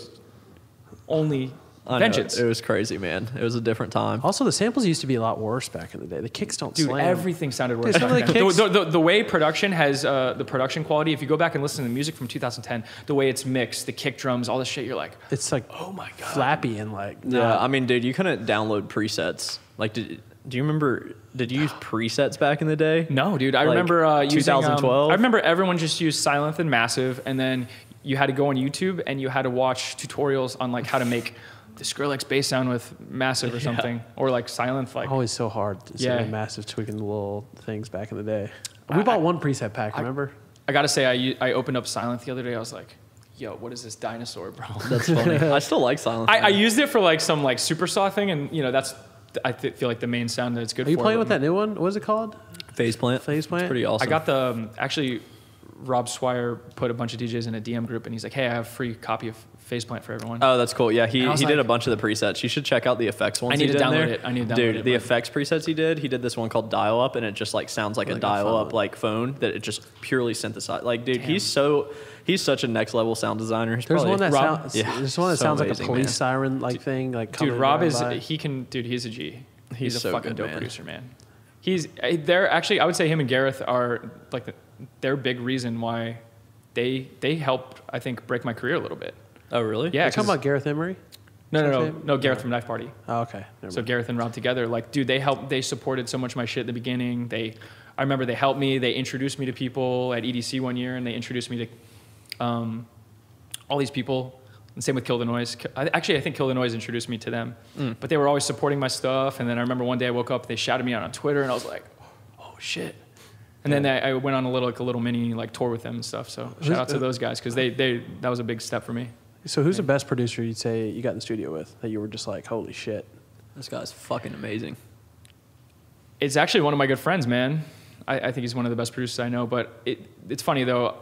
only I know, Vengeance. It was crazy, man. It was a different time. also the samples used to be a lot worse back in the day. The kicks don't Dude, slam. everything sounded worse. Dude, some of back the then. kicks- The way production has the production quality. If you go back and listen to the music from 2010, the way it's mixed, the kick drums, all this shit, you're like, It's like, oh my god, flappy and like, Yeah, I mean, dude, you couldn't download presets. Like, do you remember? Did you use presets back in the day? No, dude. I Like remember using 2012? I remember everyone just used Silent and Massive, and then you had to go on YouTube and you had to watch tutorials on like how to make the Skrillex bass sound with Massive or something, or like Silent. Like, always so hard. To Yeah. see massive tweaking the little things back in the day. We bought one preset pack, remember? I gotta say, I opened up Silent the other day. I was like, yo, what is this dinosaur, bro? That's funny. I still like silence. I used it for like some like super saw thing, and you know that's feel like the main sound that it's good Are for. you playing with but that new one? What is it called? Phase plant. Phase plant? It's pretty awesome. I got the actually Rob Swire put a bunch of DJs in a DM group, and he's like, "Hey, I have a free copy of Faceplant for everyone." Oh, that's cool. Yeah, he And I was did a like- bunch of the presets. You should check out the effects ones. I need he to did in download there. it. I need to download Dude, it, the but- effects presets he did this one called Dial Up, and it just like sounds like a Like a dial up phone. like phone that it just purely synthesized. Like, dude, Damn. he's such a next level sound designer. He's There's probably, one that Rob- sounds. Yeah, There's one that so sounds like a amazing, police man. siren like thing. Like Dude, coming Rob right is by. he's a G. He's a so fucking good, dope man. producer, man. They're actually, I would say him and Gareth are like they're a big reason why they helped, I think, break my career a little bit. Oh, really? Yeah, You're talking 'cause- about Gareth Emery? no, Gareth from Knife Party. Oh, okay. Never So mind. Gareth and Rob together, like, dude, they supported so much of my shit at the beginning. I remember they helped me. They introduced me to people at EDC one year, and they introduced me to all these people. And same with Kill the Noise. I think Kill the Noise introduced me to them. But they were always supporting my stuff. And then I remember one day I woke up, they shouted me out on Twitter, and I was like, oh shit. And then I went on a little mini like tour with them and stuff. So shout out to those guys because that was a big step for me. So who's the best producer you'd say you got in the studio with that you were just like, holy shit? This guy's fucking amazing. It's actually one of my good friends, man. I think he's one of the best producers I know. But it's funny though.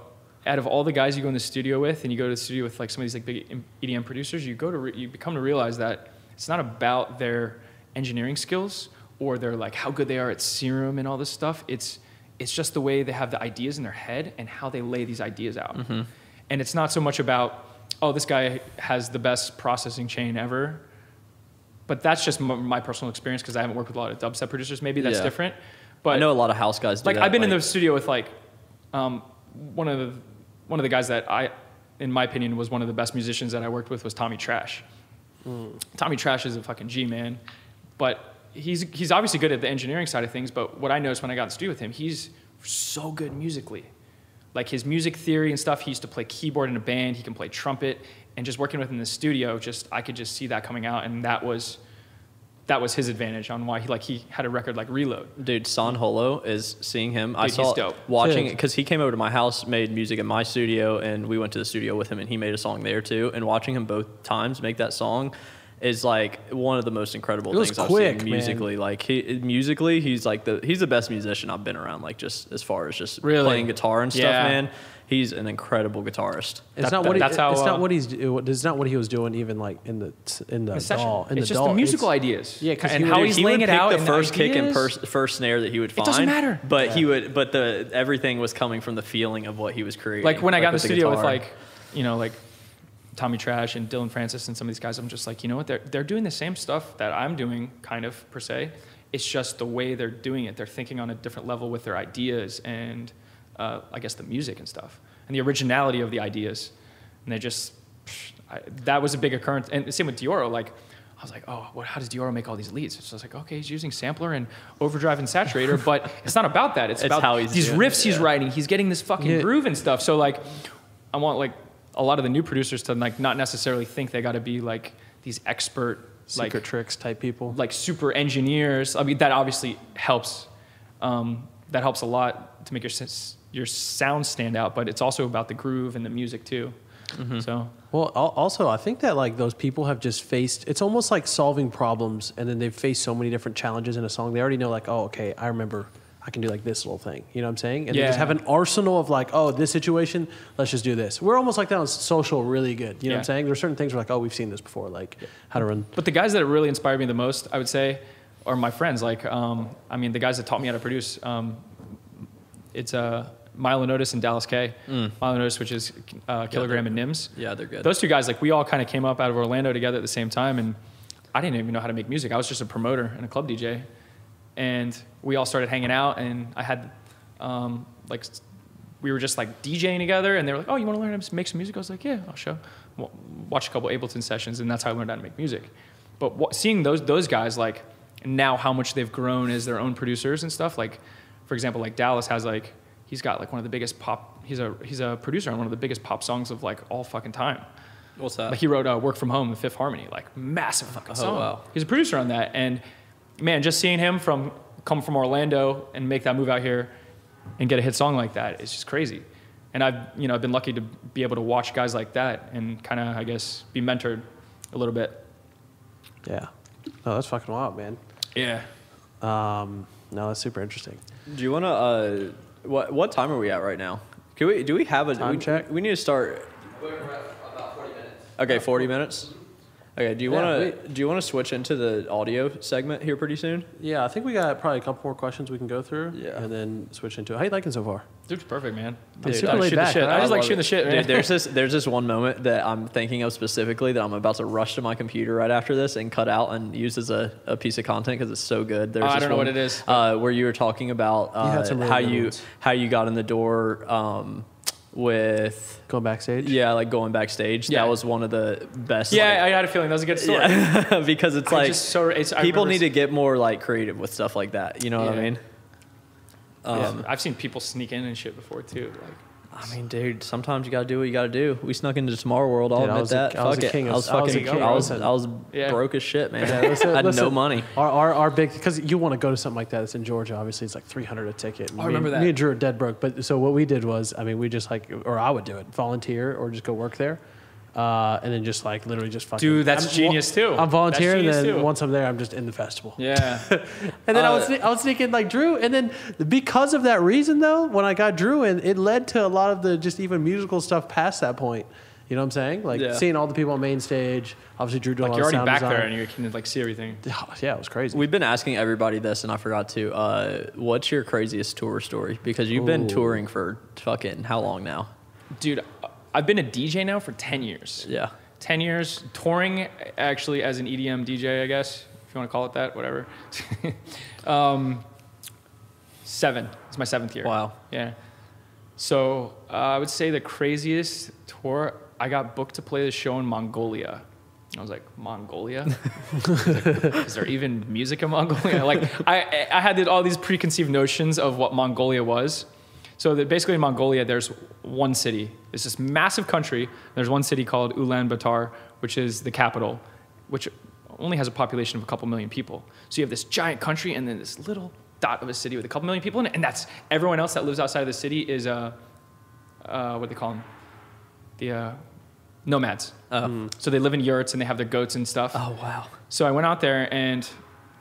Out of all the guys you go in the studio with, and you go to the studio with like some of these like big EDM producers, you become to realize that it's not about their engineering skills or their like how good they are at Serum and all this stuff. It's just the way they have the ideas in their head and how they lay these ideas out. And it's not so much about, oh, this guy has the best processing chain ever. But that's just my personal experience because I haven't worked with a lot of dubstep producers. Maybe that's Yeah. different. But I know a lot of house guys do like that. I've been in the studio with like one of the guys that in my opinion was one of the best musicians that I worked with was Tommy Trash. Tommy Trash is a fucking G, man. But he's obviously good at the engineering side of things, but what I noticed when I got in the studio with him, he's so good musically. Like his music theory and stuff, he used to play keyboard in a band, he can play trumpet, and just working with him in the studio, I could just see that coming out, and that was his advantage on why he had a record like Reload. Dude, San Holo is seeing him. I Dude, saw he's dope. watching Dude. because he came over to my house, made music in my studio, and we went to the studio with him, and he made a song there too. And watching him both times make that song is like one of the most incredible It was things I've quick, seen man. musically. Like he's like he's the best musician I've been around. Like just as far as just Really? playing guitar and stuff, Yeah. man. He's an incredible guitarist. It's not what that's how, it's not what it's not what he was doing even like in the session. DAW. It's just the musical ideas. Yeah, 'cause and he how would- he's He laying would it pick out. the and first kick and ideas. first snare that he would find. doesn't matter. But the everything was coming from the feeling of what he was creating. Like when I got in the with studio with guitar. like Tommy Trash and Dylan Francis and some of these guys, I'm just like, you know what? They're doing the same stuff that I'm doing, kind of per se. It's just the way they're doing it. They're thinking on a different level with their ideas and I guess the music and stuff and the originality of the ideas. And they just that was a big occurrence. And same with Dioro. Like I was like, oh, how does Dioro make all these leads? So I was like, okay, he's using sampler and overdrive and saturator, but it's not about that. It's about how he's these doing riffs it, he's yeah. writing. He's getting this fucking groove and stuff. So like, I want like a lot of the new producers to like not necessarily think they got to be like these expert secret like tricks type people. like super engineers. I mean, that obviously helps. That helps a lot to make your sound stand out. But it's also about the groove and the music too. So Well, also, I think that like those people have just faced. It's almost like solving problems, and then they've faced so many different challenges in a song. They already know, like, oh, okay, I remember I can do like this little thing. You know what I'm saying? And they just Yeah. have an arsenal of like, oh, this situation, let's just do this. We're almost like that on social, really good. You know what I'm Yeah. saying? There's certain things we're like, oh, we've seen this before, like how to run. But the guys that really inspired me the most, I would say, are my friends. Like, I mean, the guys that taught me how to produce. It's Milo Notice and Dallas K. Milo Notice, which is Kilogram and Nims. Yeah, they're good. Those two guys, like, we all kind of came up out of Orlando together at the same time, and I didn't even know how to make music. I was just a promoter and a club DJ, and we all started hanging out, and I had like we were just like DJing together, and they were like, "Oh, you want to learn how to make some music?" I was like, "Yeah, I'll show." Watch a couple Ableton sessions, and that's how I learned how to make music. But seeing those guys, like, now how much they've grown as their own producers and stuff. Like, for example, like Dallas has like he's got like one of the biggest pop. He's a producer on one of the biggest pop songs of like all fucking time. What's that? Like he wrote "Work From Home," the Fifth Harmony, like massive fucking song. wow. He's a producer on that, and man, just seeing him come from Orlando and make that move out here and get a hit song like that is just crazy. And I've been lucky to be able to watch guys like that and kind of, I guess, be mentored a little bit. Yeah. No, that's fucking wild, man. Yeah. No, that's super interesting. Do you want to? What time are we at right now? Do we have a Time check? We need to start. About 40 minutes. Okay, 40 minutes. Okay, do you want to switch into the audio segment here pretty soon? Yeah, I think we got probably a couple more questions we can go through. Yeah. And then switch into it. How you liking so far? Dude's perfect, man. Dude, I super laid shoot the back, shit. right? I just like love shooting the shit, man. Dude, there's this one moment that I'm thinking of specifically that I'm about to rush to my computer right after this and cut out and use as a piece of content because it's so good. There's I this don't know one, what it is. where you were talking about had some really good how ones. you got in the door with Going backstage? like going backstage. Yeah. That was one of the best. Yeah, I had a feeling that was a good story. Yeah. Because it's like I people remember need to get more like creative with stuff like that. You know what I Yeah. mean? Yeah, I've seen people sneak in and shit before too. Like, I mean, dude, sometimes you gotta do what you gotta do. We snuck into Tomorrow World. I'll Dude, admit that. I was Fuck a it. king of- I was I was a fucking. king. I was Listen. Yeah. broke as shit, man. Yeah, listen, I had no listen. money. Our big, because you want to go to something like that. It's in Georgia. Obviously, it's like $300 a ticket. And I remember that. Me and Drew are dead broke. But so what we did was, I mean, we just like, or I would do it, volunteer or just go work there. And then just like literally just fucking. Dude, that's genius too. I'm volunteering, and That's then genius too. once I'm there, I'm just in the festival. Yeah. And then I was thinking like Drew, and then because of that reason though, when I got Drew in, it led to a lot of the just even musical stuff past that point. You know what I'm saying? Like Yeah. seeing all the people on main stage. Obviously, Drew doing Like a you're lot already of back sound there design. and you can like see everything. Yeah, it was crazy. We've been asking everybody this, and I forgot to. What's your craziest tour story? Because you've been touring for fucking how long now? Dude, I've been a DJ now for 10 years. Yeah. 10 years touring actually as an EDM DJ, I guess, if you want to call it that, whatever. 7. It's my 7th year. Wow. Yeah. So I would say the craziest tour, I got booked to play the show in Mongolia. I was like, Mongolia? Is there even music in Mongolia? Like, I had all these preconceived notions of what Mongolia was. So that basically in Mongolia, there's one city. It's this massive country. There's one city called Ulaanbaatar, which is the capital, which only has a population of a couple million people. So you have this giant country and then this little dot of a city with a couple million people in it. And that's everyone else that lives outside of the city is, what do they call them? The nomads. So they live in yurts and they have their goats and stuff. Oh wow. So I went out there and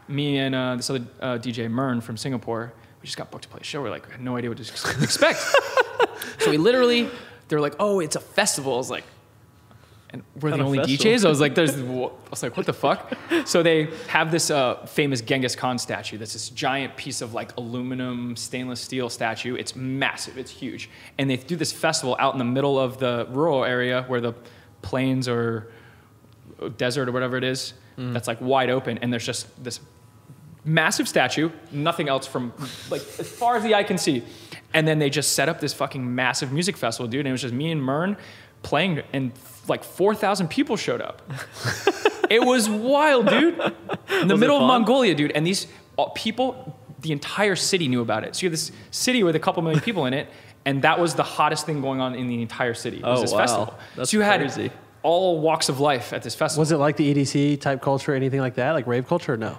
me and this other DJ, Mern from Singapore, we just got booked to play a show. We're like, I had no idea what to expect. So we literally, they were like, oh, it's a festival. I was like, and we're the Kind of only festival? DJs? I was like, what the fuck? So they have this famous Genghis Khan statue. That's this giant piece of like aluminum stainless steel statue. It's massive. It's huge. And they do this festival out in the middle of the rural area where the plains or desert or whatever it is, that's like wide open. And there's just this massive statue, nothing else from like as far as the eye can see. And then they just set up this fucking massive music festival, dude. And it was just me and Mern playing and like 4,000 people showed up. It was wild, dude. In the middle of Mongolia, dude. And these people, the entire city knew about it. So you have this city with a couple million people in it. And that was the hottest thing going on in the entire city. It was Oh, this wow. festival. That's so you had crazy. all walks of life at this festival. Was it like the EDC type culture, anything like that, like rave culture? Or no.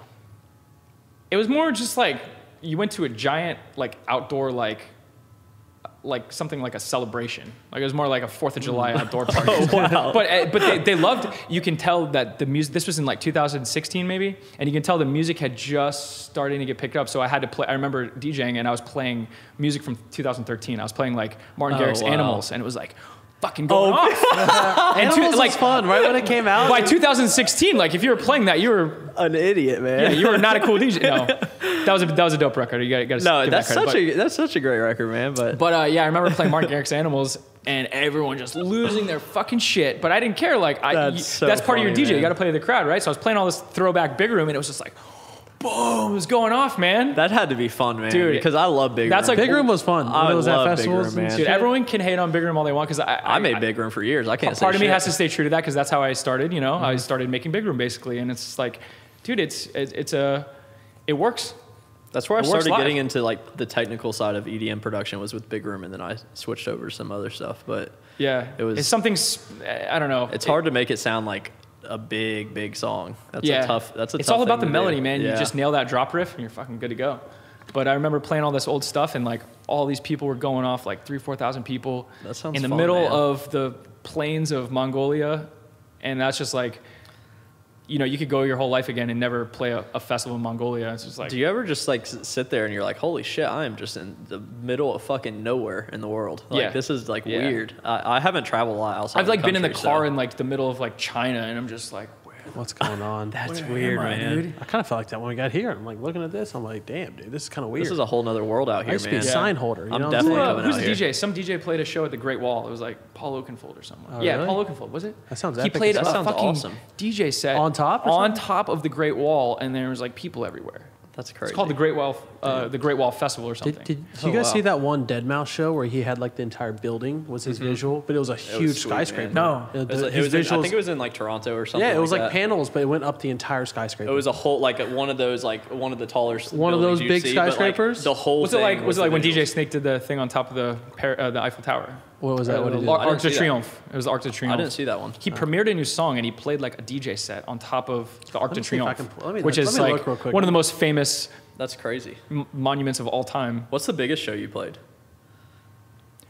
It was more just like you went to a giant like outdoor like something like a celebration. Like it was more like a 4th of July outdoor party. Oh, wow. But they loved. You can tell that the music. This was in like 2016 maybe, and you can tell the music had just starting to get picked up. So I had to play. I remember DJing and I was playing music from 2013. I was playing like Martin Garrix's wow. Animals, and it was like fucking going off. And Animals was fun, right when it came out. by 2016, like if you were playing that, you were An idiot, man. you were not a cool DJ. No, that was a dope record. You got to No, give that's that credit. that's such a great record, man. But Yeah, I remember playing Martin Garrix's Animals and everyone just losing their fucking shit. But I didn't care. Like, That's that's so part of your funny, DJ. You man. got to play to the crowd, right? So I was playing all this throwback big room and it was just like, boom, it was going off, man. that had to be fun, man. Dude, because I love Big that's Room. like- Big Room was fun. I When it was at love Big festivals Room, and man. Dude, shit. everyone can hate on big room all they want because I made Big Room for years. I can't say part of me shit. has to stay true to that because that's how I started. You know, I started making big room basically, and it's like, dude, it works. That's where I It works started live. getting into like the technical side of EDM production was with Big Room, and then I switched over to some other stuff. But Yeah, It's something. I don't know. it's hard to make it sound like a big song. That's a tough. It's tough all about thing the to do. melody, man. Yeah. You just nail that drop riff, and you're fucking good to go. But I remember playing all this old stuff, and like all these people were going off, like 4,000 people That sounds in the fun, middle man. of the plains of Mongolia, and that's just like, you know, you could go your whole life again and never play a festival in Mongolia. It's just like, Do you ever just like sit there and you're like, holy shit, I am just in the middle of fucking nowhere in the world. Like, Yeah. this is like Yeah. weird. I haven't traveled a lot outside I've like been in the country, car so- in like the middle of like China, and I'm just like, What's going on? That's where weird, am I, man. dude? I kind of felt like that when we got here. I'm like looking at this. I'm like, damn, dude, this is kind of weird. This is a whole nother world out I here, used to be man. a sign holder. You I'm know what definitely saying? coming who's out the here. DJ? Some DJ played a show at the Great Wall. It was like Paul Oakenfold or someone. Oh, Yeah, really? Paul Oakenfold, was it? That sounds He epic played as a fuck. Sounds fucking awesome. DJ set On top or on something? top of the Great Wall, and there was like people everywhere. That's crazy. It's called the Great Wall Festival or something. Did Oh, you guys wow. see that one Deadmau5 show where he had like the entire building was his visual, but it was a huge sweet, skyscraper. man. No. The- It was, it his was in, I visuals- think it was in like Toronto or something. yeah, it was like that. panels, but it went up the entire skyscraper. It was a whole like one of those like one of the taller One of those buildings you'd big see, but, like, skyscrapers? the whole Was it thing like was it like when the DJ visuals. Snake did the thing on top of the Eiffel Tower? What was that? What the did he do? I Arc didn't de see that. Triomphe. It was the Arc de Triomphe. I didn't see that one. He premiered a new song and he played like a DJ set on top of the Arc Let de me see if I Triomphe, can- let me- which let is me like look real quick. one of the most famous That's crazy. monuments of all time. What's the biggest show you played?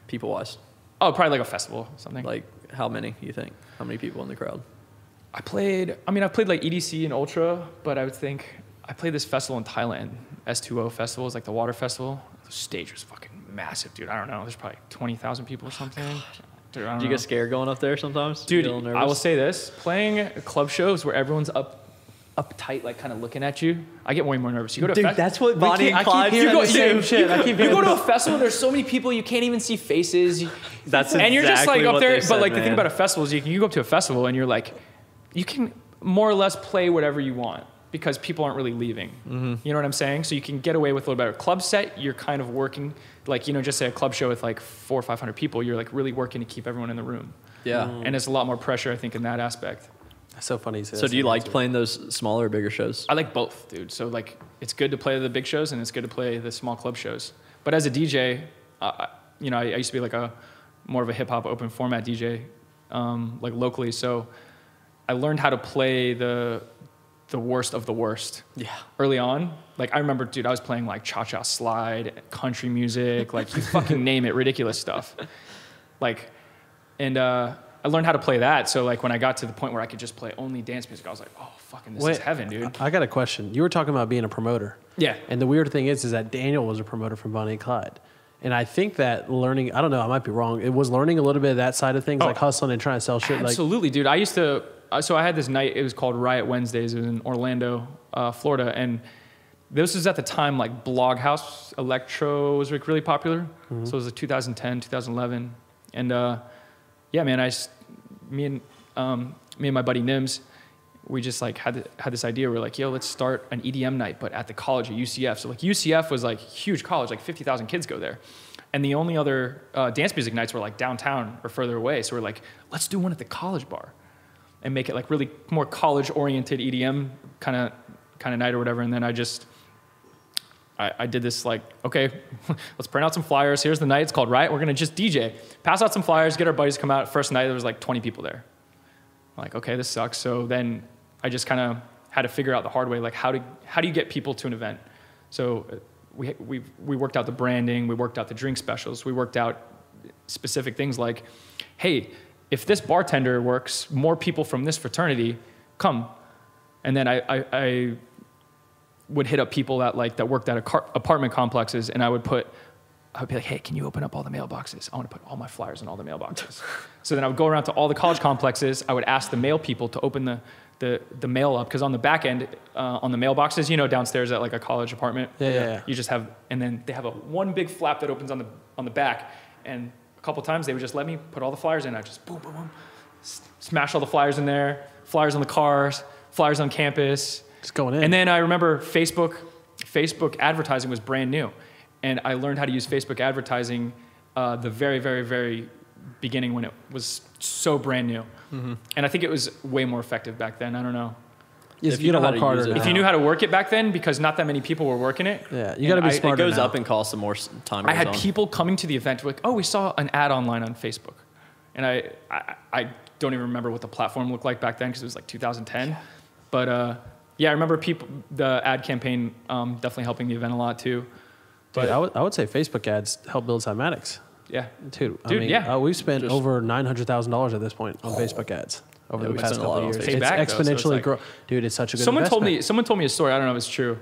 People wise, Oh, probably like a festival or something. like how many you think? How many people in the crowd? I played like EDC and Ultra, but I would think I played this festival in Thailand, S2O festival, it's like the water festival. The stage was fucking massive, dude. I don't know, there's probably 20,000 people or something. Dude, I don't Do you know. get scared going up there sometimes? Dude, You get a little I will nervous? say this: playing club shows where everyone's uptight, like kind of looking at you, I get way more nervous. You go to a Dude, fest- that's what Bonnie and I keep Clyde hearing do. the same shit. I keep you hearing go to a festival, there's so many people, you can't even see faces. That's And you're just like exactly up what there, they but said, like the thing man. about a festival is you go up to a festival and you're like, you can more or less play whatever you want because people aren't really leaving. Mm-hmm. You know what I'm saying? So you can get away with a little better. Club set, you're kind of working, like, you know, just say a club show with like 400 or 500 people, you're like really working to keep everyone in the room. Yeah. And it's a lot more pressure, I think, in that aspect. That's so funny. So do you like playing those smaller or bigger shows? I like both, dude. So like, it's good to play the big shows and it's good to play the small club shows. But as a DJ, you know, I used to be like more of a hip hop open format DJ, like locally. So I learned how to play the worst of the worst. Yeah. Early on, like I remember, dude, I was playing like cha-cha slide, country music, like you fucking name it, ridiculous stuff. Like, and I learned how to play that. So like when I got to the point where I could just play only dance music, I was like, oh, fucking this is heaven, dude. I got a question. You were talking about being a promoter. Yeah. And the weird thing is that Daniel was a promoter from Bonnie and Clyde. And I think that learning, I don't know, I might be wrong. It was learning a little bit of that side of things, like hustling and trying to sell shit. Absolutely, dude. I used to, so I had this night, it was called Riot Wednesdays. It was in Orlando, Florida. And this was at the time like Blog House Electro was like really popular. Mm-hmm. So it was like 2010, 2011. And yeah, man, me and my buddy Nims, we just like had this idea. We're like, yo, let's start an EDM night, but at the college at UCF. So like UCF was like huge college, like 50,000 kids go there. And the only other dance music nights were like downtown or further away. So we're like, let's do one at the college bar and make it like really more college oriented EDM kind of night or whatever. And then I did this like, okay, let's print out some flyers. Here's the night. It's called Riot. We're going to just DJ. Pass out some flyers, get our buddies to come out. First night, there was like 20 people there. I'm like, okay, this sucks. So then I just kind of had to figure out the hard way, like how do you get people to an event? So we worked out the branding. We worked out the drink specials. We worked out specific things like, hey, if this bartender works, more people from this fraternity come. And then I would hit up people that worked at apartment complexes, and I would be like, hey, can you open up all the mailboxes? I want to put all my flyers in all the mailboxes. So then I would go around to all the college complexes. I would ask the mail people to open the mail up, because on the back end, on the mailboxes, you know, downstairs at like a college apartment, you just have, and then they have one big flap that opens on the back, and a couple times they would just let me put all the flyers in. I just boom, boom, boom, smash all the flyers in there, flyers on the cars, flyers on campus. Just going in. And then I remember Facebook advertising was brand new. And I learned how to use Facebook advertising the very, very, very beginning when it was so brand new. Mm-hmm. And I think it was way more effective back then. I don't know. Yes, If you know gotta how work to harder use it. now. If you knew how to work it back then, because not that many people were working it. Yeah, you got to be And smarter It goes now. up in cost the more time I goes had on. people coming to the event like, oh, we saw an ad online on Facebook. And I don't even remember what the platform looked like back then because it was like 2010. Yeah. But yeah, I remember the ad campaign definitely helping the event a lot too. But Dude, I would say Facebook ads help build Cymatics. yeah. Dude, Dude, yeah. we've spent Just- over $900,000 at this point on Facebook ads over Yeah, the we past spent a couple lot of on years. Facebook. It's Payback, though, so it's exponentially like- grow. Dude, it's such a good Someone investment. told me a story. I don't know if it's true.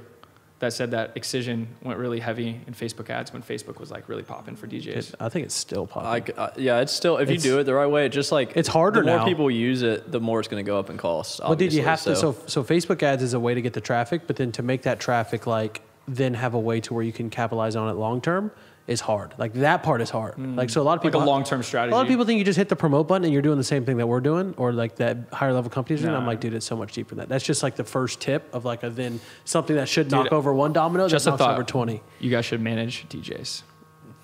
That said that Excision went really heavy in Facebook ads when Facebook was like really popping for DJs. I think it's still popular. Yeah, it's still, if you do it the right way, it just like It's harder the more now. people use it, the more it's going to go up in cost. Well, dude, you obviously. have to. So Facebook ads is a way to get the traffic, but then to make that traffic like then have a way to where you can capitalize on it long term is hard. Like that part is hard. Like so, a lot of Like people a long-term strategy. A lot of people think you just hit the promote button and you're doing the same thing that we're doing, or like that higher level companies are doing. I'm like, dude, it's so much deeper than that. That's just like the first tip of like a then something that should knock over one domino that just a knocks thought. over 20. You guys should manage DJs.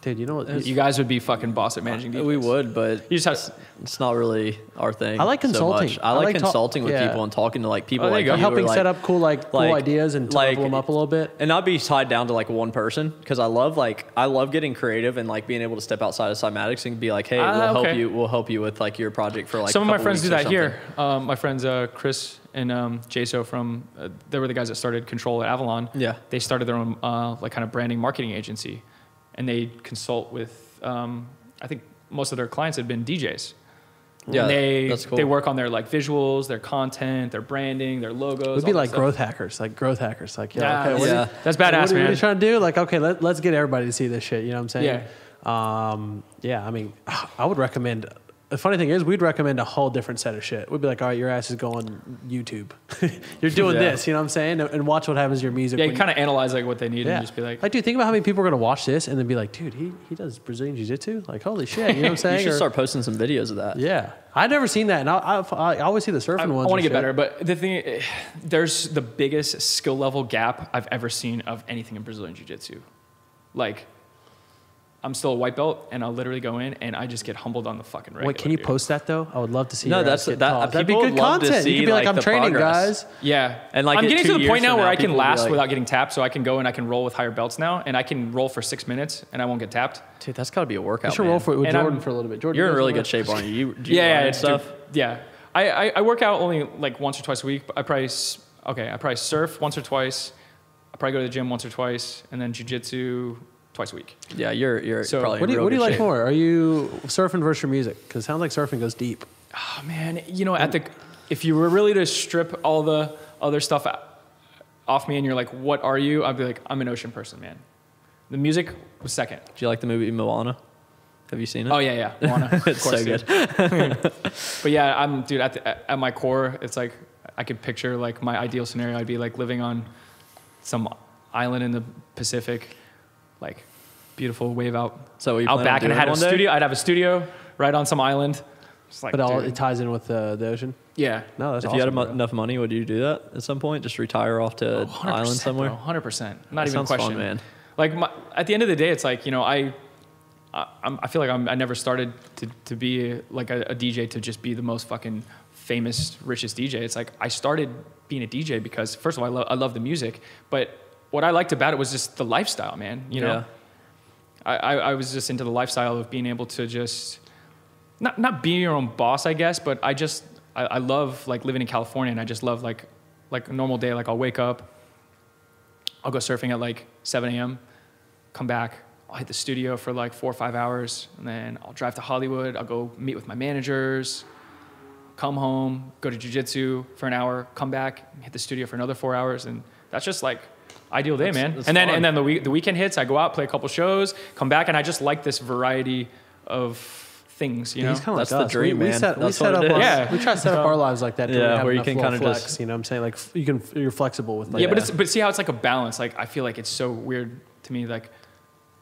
Dude, you know what? You guys would be fucking boss at managing DJs. We would, but You just have it's not really our thing. I like so consulting. much. I like ta- consulting with yeah. people and talking to like people there like you go. you helping or, like, set up cool ideas and to level them up a little bit. and not be tied down to like one person, because I love getting creative and like being able to step outside of Cymatics and be like, hey, we'll help you with like your project for like some of a my couple friends do weeks or that here. My friends Chris and Jaso from they were the guys that started Control at Avalon. Yeah. They started their own like kind of branding marketing agency, and they consult with I think most of their clients had been DJs. Yeah, and that's cool. they work on their like visuals, their content, their branding, their logos. We'd be all that like stuff. growth hackers. Like, Yeah, okay, what are you- that's badass, what are man. you trying to do? Like, okay, let's get everybody to see this shit. You know what I'm saying? Yeah. I mean, I would recommend. The funny thing is, we'd recommend a whole different set of shit. We'd be like, all right, your ass is going YouTube. You're doing Yeah. this. You know what I'm saying? And watch what happens to your music. Yeah, when you kind of analyze like what they need yeah. and just be like, dude, think about how many people are gonna watch this and then be like, dude, he does Brazilian jiu-jitsu. Like, holy shit. You know what I'm saying? You should Or- start posting some videos of that. Yeah, I've never seen that, and I always see the surfing I ones. want to and get shit. better, but the thing, there's the biggest skill level gap I've ever seen of anything in Brazilian Jiu-Jitsu. Like, I'm still a white belt, and I'll literally go in, and I just get humbled on the fucking regular. Wait, can you dude. post that though? I would love to see. No, your that's ass get that. taught. That'd be People good would love to content. see You could be like, I'm the training, progress. guys. Yeah, And, like, I'm in getting 2 to the years point now from where now, I can people will be last like- without getting tapped, so I can go and I can roll with higher belts now, and I can roll for 6 minutes, and I won't get tapped. Dude, that's got to be a workout. You should man. roll with And Jordan I'm- for a little bit. Jordan, You're in you really guys good wanna- shape, aren't you? Do you run Yeah, and stuff. dude, yeah. I work out only like once or twice a week. But I probably surf once or twice. I probably go to the gym once or twice, and then jiu-jitsu twice a week. Yeah, you're So- probably. What do in you, real what do you good like shape. more? Are you surfing versus your music? Because it sounds like surfing goes deep. Oh man, if you were really to strip all the other stuff off me, and you're like, what are you? I'd be like, I'm an ocean person, man. The music was second. Do you like the movie Moana? Have you seen it? Oh yeah. Moana, of It's course, so dude. good. But yeah, dude, at my core, it's like I could picture like my ideal scenario. I'd be like living on some island in the Pacific, like beautiful wave out So what you out plan on back, and I doing had a one day? studio. I'd have a studio right on some island. Just like, But dude, it ties in with the ocean. yeah. No, that's If awesome. you had bro. enough money, would you do that at some point? Just retire off to an island somewhere? 100%. Not That even a sounds fun, question, man. Like at the end of the day, it's like, you know, I feel like I never started to be like a DJ to just be the most fucking famous, richest DJ. It's like I started being a DJ because first of all, I love the music, but what I liked about it was just the lifestyle, man. You know, I was just into the lifestyle of being able to just not be your own boss, I guess, but I love like living in California, and I just love like a normal day. Like I'll wake up, I'll go surfing at like 7 a.m., come back, I'll hit the studio for like 4 or 5 hours, and then I'll drive to Hollywood, I'll go meet with my managers, come home, go to jiu-jitsu for an hour, come back, hit the studio for another 4 hours, and that's just like ideal day, man. that's And fun. then the weekend hits, I go out, play a couple shows, come back, and I just like this variety of things, you know? That's the us. dream, we man. set That's up what it our, is. Yeah. we try to set up our lives like that. Yeah, we have where you enough can little kinda flex, just- you know what I'm saying? Like you're flexible with like Yeah, but see how it's like a balance. Like I feel like it's so weird to me, like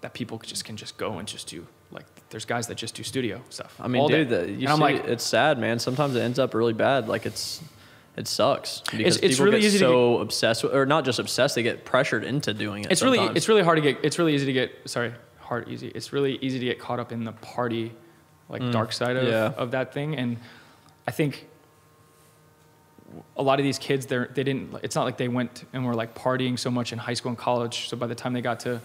that people can just go and just do like there's guys that just do studio stuff. I mean, all dude, day. you And I'm see, like, it's sad, man. Sometimes it ends up really bad. Like it sucks because It's people really get easy to so obsessed with, or not just obsessed, they get pressured into doing it. it's sometimes. really easy to get caught up in the party, like dark side of that thing. And I think a lot of these kids, it's not like they went and were like partying so much in high school and college. So by the time they got to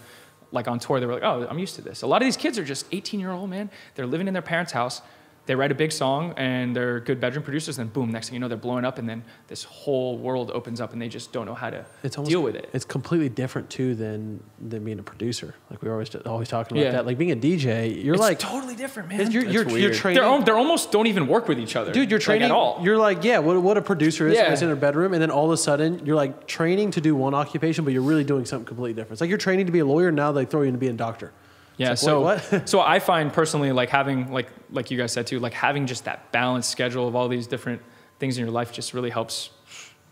like on tour, they were like, oh, I'm used to this. A lot of these kids are just 18-year-old, man. They're living in their parents' house. they write a big song and they're good bedroom producers, then boom, next thing you know, they're blowing up, and then this whole world opens up and they just don't know how to deal with it. It's completely different too than being a producer. Like we were always talking about that. Like being a DJ, you're it's totally different, man. You're training. They're almost don't even work with each other. Dude, you're training at all. You're like, what a producer is when it's in their bedroom, and then all of a sudden you're like training to do one occupation, but you're really doing something completely different. It's like you're training to be a lawyer, now they throw you into being a doctor. Yeah, like, so what? So I find personally, like having like you guys said too, like having just that balanced schedule of all these different things in your life just really helps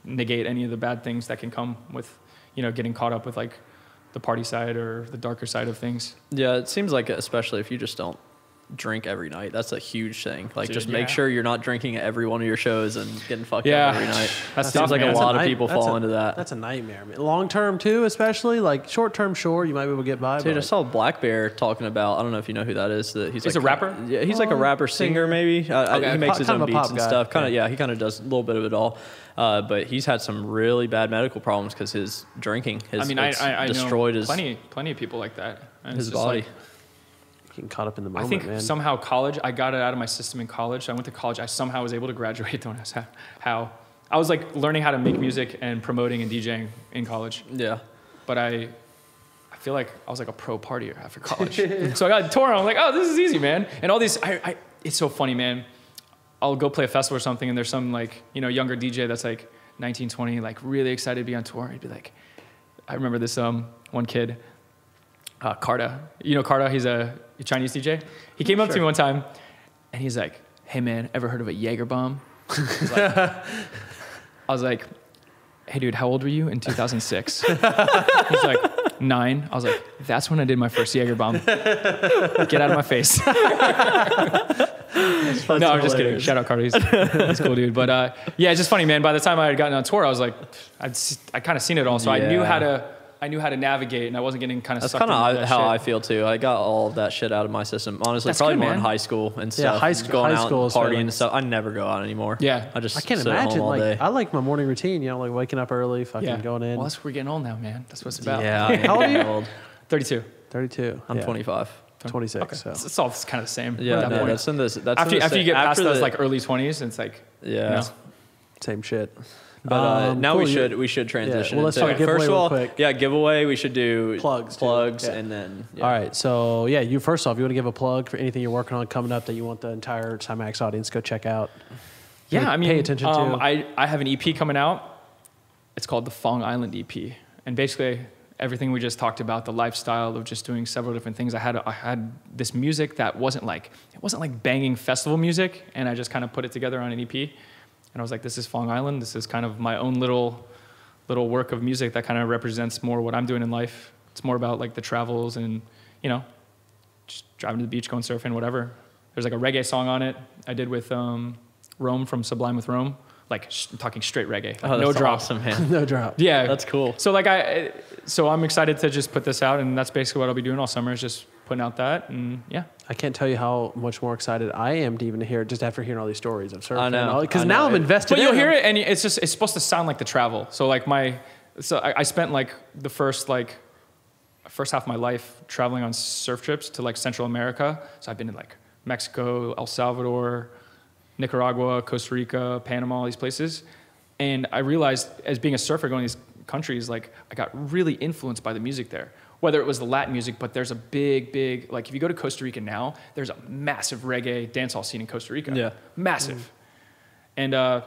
negate any of the bad things that can come with, getting caught up with like the party side or the darker side of things. Yeah, it seems like, especially if you just don't drink every night, that's a huge thing. Like, Dude, just make sure you're not drinking at every one of your shows and getting fucked up every night. That seems like a lot of people fall into that. That's a nightmare, man. Long term too, especially like short term. Sure, you might be able to get by. Dude, I saw Black Bear talking about. I don't know if you know who that is. He's like a rapper. Yeah, he's like a rapper singer maybe. He makes his own beats and stuff. He kind of does a little bit of it all. But he's had some really bad medical problems because his drinking has I destroyed know his plenty of people like that. And his body. Getting caught up in the moment, I think man. somehow college, I got it out of my system in college. I went to college. I somehow was able to graduate. Don't ask how. I was like learning how to make music and promoting and DJing in college. Yeah. But I feel like I was like a pro partier after college. So I got a tour and I'm like, oh, this is easy, man. And all these, it's so funny, man. I'll go play a festival or something and there's some like, younger DJ that's like 19, 20, like really excited to be on tour. He'd be like, I remember this one kid, Carta. Carta, he's a Chinese DJ. He came up to me one time and he's like, hey man, ever heard of a Jaeger bomb? I was like, hey dude, how old were you in 2006? He's like, 9. I was like, that's when I did my first Jaeger bomb. Get out of my face. No, I'm just kidding. Shout out Carter. He's cool dude. But yeah, it's just funny, man. By the time I had gotten on tour, I was like, I kind of seen it all. So I knew how to navigate, and I wasn't getting kind of That's sucked into kind of that how shit. I feel too. I got all of that shit out of my system. Honestly, That's probably good, more in man. high school and stuff. Yeah, high school out is and partying like- and stuff. I never go out anymore. Yeah. I just I can't sit at imagine. home all Like day. I like my morning routine. Like waking up early, fucking going in. Well, that's we're getting old now, man. That's what it's about. Yeah. How old are you? Old. 32. 32. I'm 25. 26. Okay. So. It's all kind of the same. Yeah, at that no, point. that's in this. That's after you get past those the, like early 20s, it's like Same shit. But now cool, we should transition. Well, let's into, talk giveaway first of real all, quick. giveaway. We should do Plugs, and then. Yeah. All right. So you first off, you want to give a plug for anything you're working on coming up that you want the entire Cymatics audience to go check out. Yeah, I mean, pay attention to. I have an EP coming out. It's called the Fong Island EP, and basically everything we just talked about, the lifestyle of just doing several different things. I had this music that wasn't like banging festival music, and I just kind of put it together on an EP. And I was like, this is Fong Island. This is kind of my own little work of music that kind of represents more what I'm doing in life. It's more about like the travels and, just driving to the beach, going surfing, whatever. There's like a reggae song on it I did with Rome from Sublime with Rome. Like I'm talking straight reggae. Like, no drop. Awesome, man. No drop. Yeah. That's cool. So so I'm excited to just put this out, and that's basically what I'll be doing all summer is just putting out that, and yeah. I can't tell you how much more excited I am to even hear it just after hearing all these stories of surfing. I know. Because now I'm invested But in you'll them. hear it, and it's supposed to sound like the travel. So like I spent like the first half of my life traveling on surf trips to like Central America. So I've been in like Mexico, El Salvador, Nicaragua, Costa Rica, Panama, all these places. And I realized as being a surfer going to these countries, like I got really influenced by the music there. Whether it was the Latin music, but there's a big, like if you go to Costa Rica now, there's a massive reggae dancehall scene in Costa Rica. Yeah. Massive. And I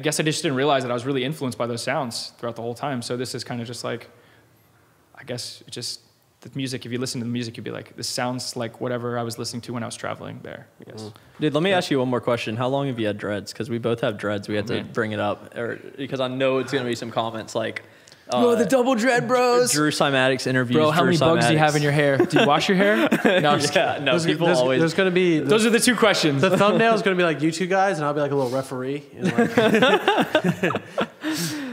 guess I just didn't realize that I was really influenced by those sounds throughout the whole time. So this is kind of just like, I guess just the music, if you listen to the music, you'd be like, this sounds like whatever I was listening to when I was traveling there, I guess. Dude, let me ask you one more question. How long have you had dreads? Because we both have dreads. We had to bring it up. Because I know it's going to be some comments like, the double dread bros. Drew Cymatics interviews. Bro, how many bugs do you have in your hair? Do you wash your hair? No, I'm just kidding. No, people always. There's going to be... Those are the two questions. The thumbnail is going to be like you two guys, and I'll be like a little referee. And like,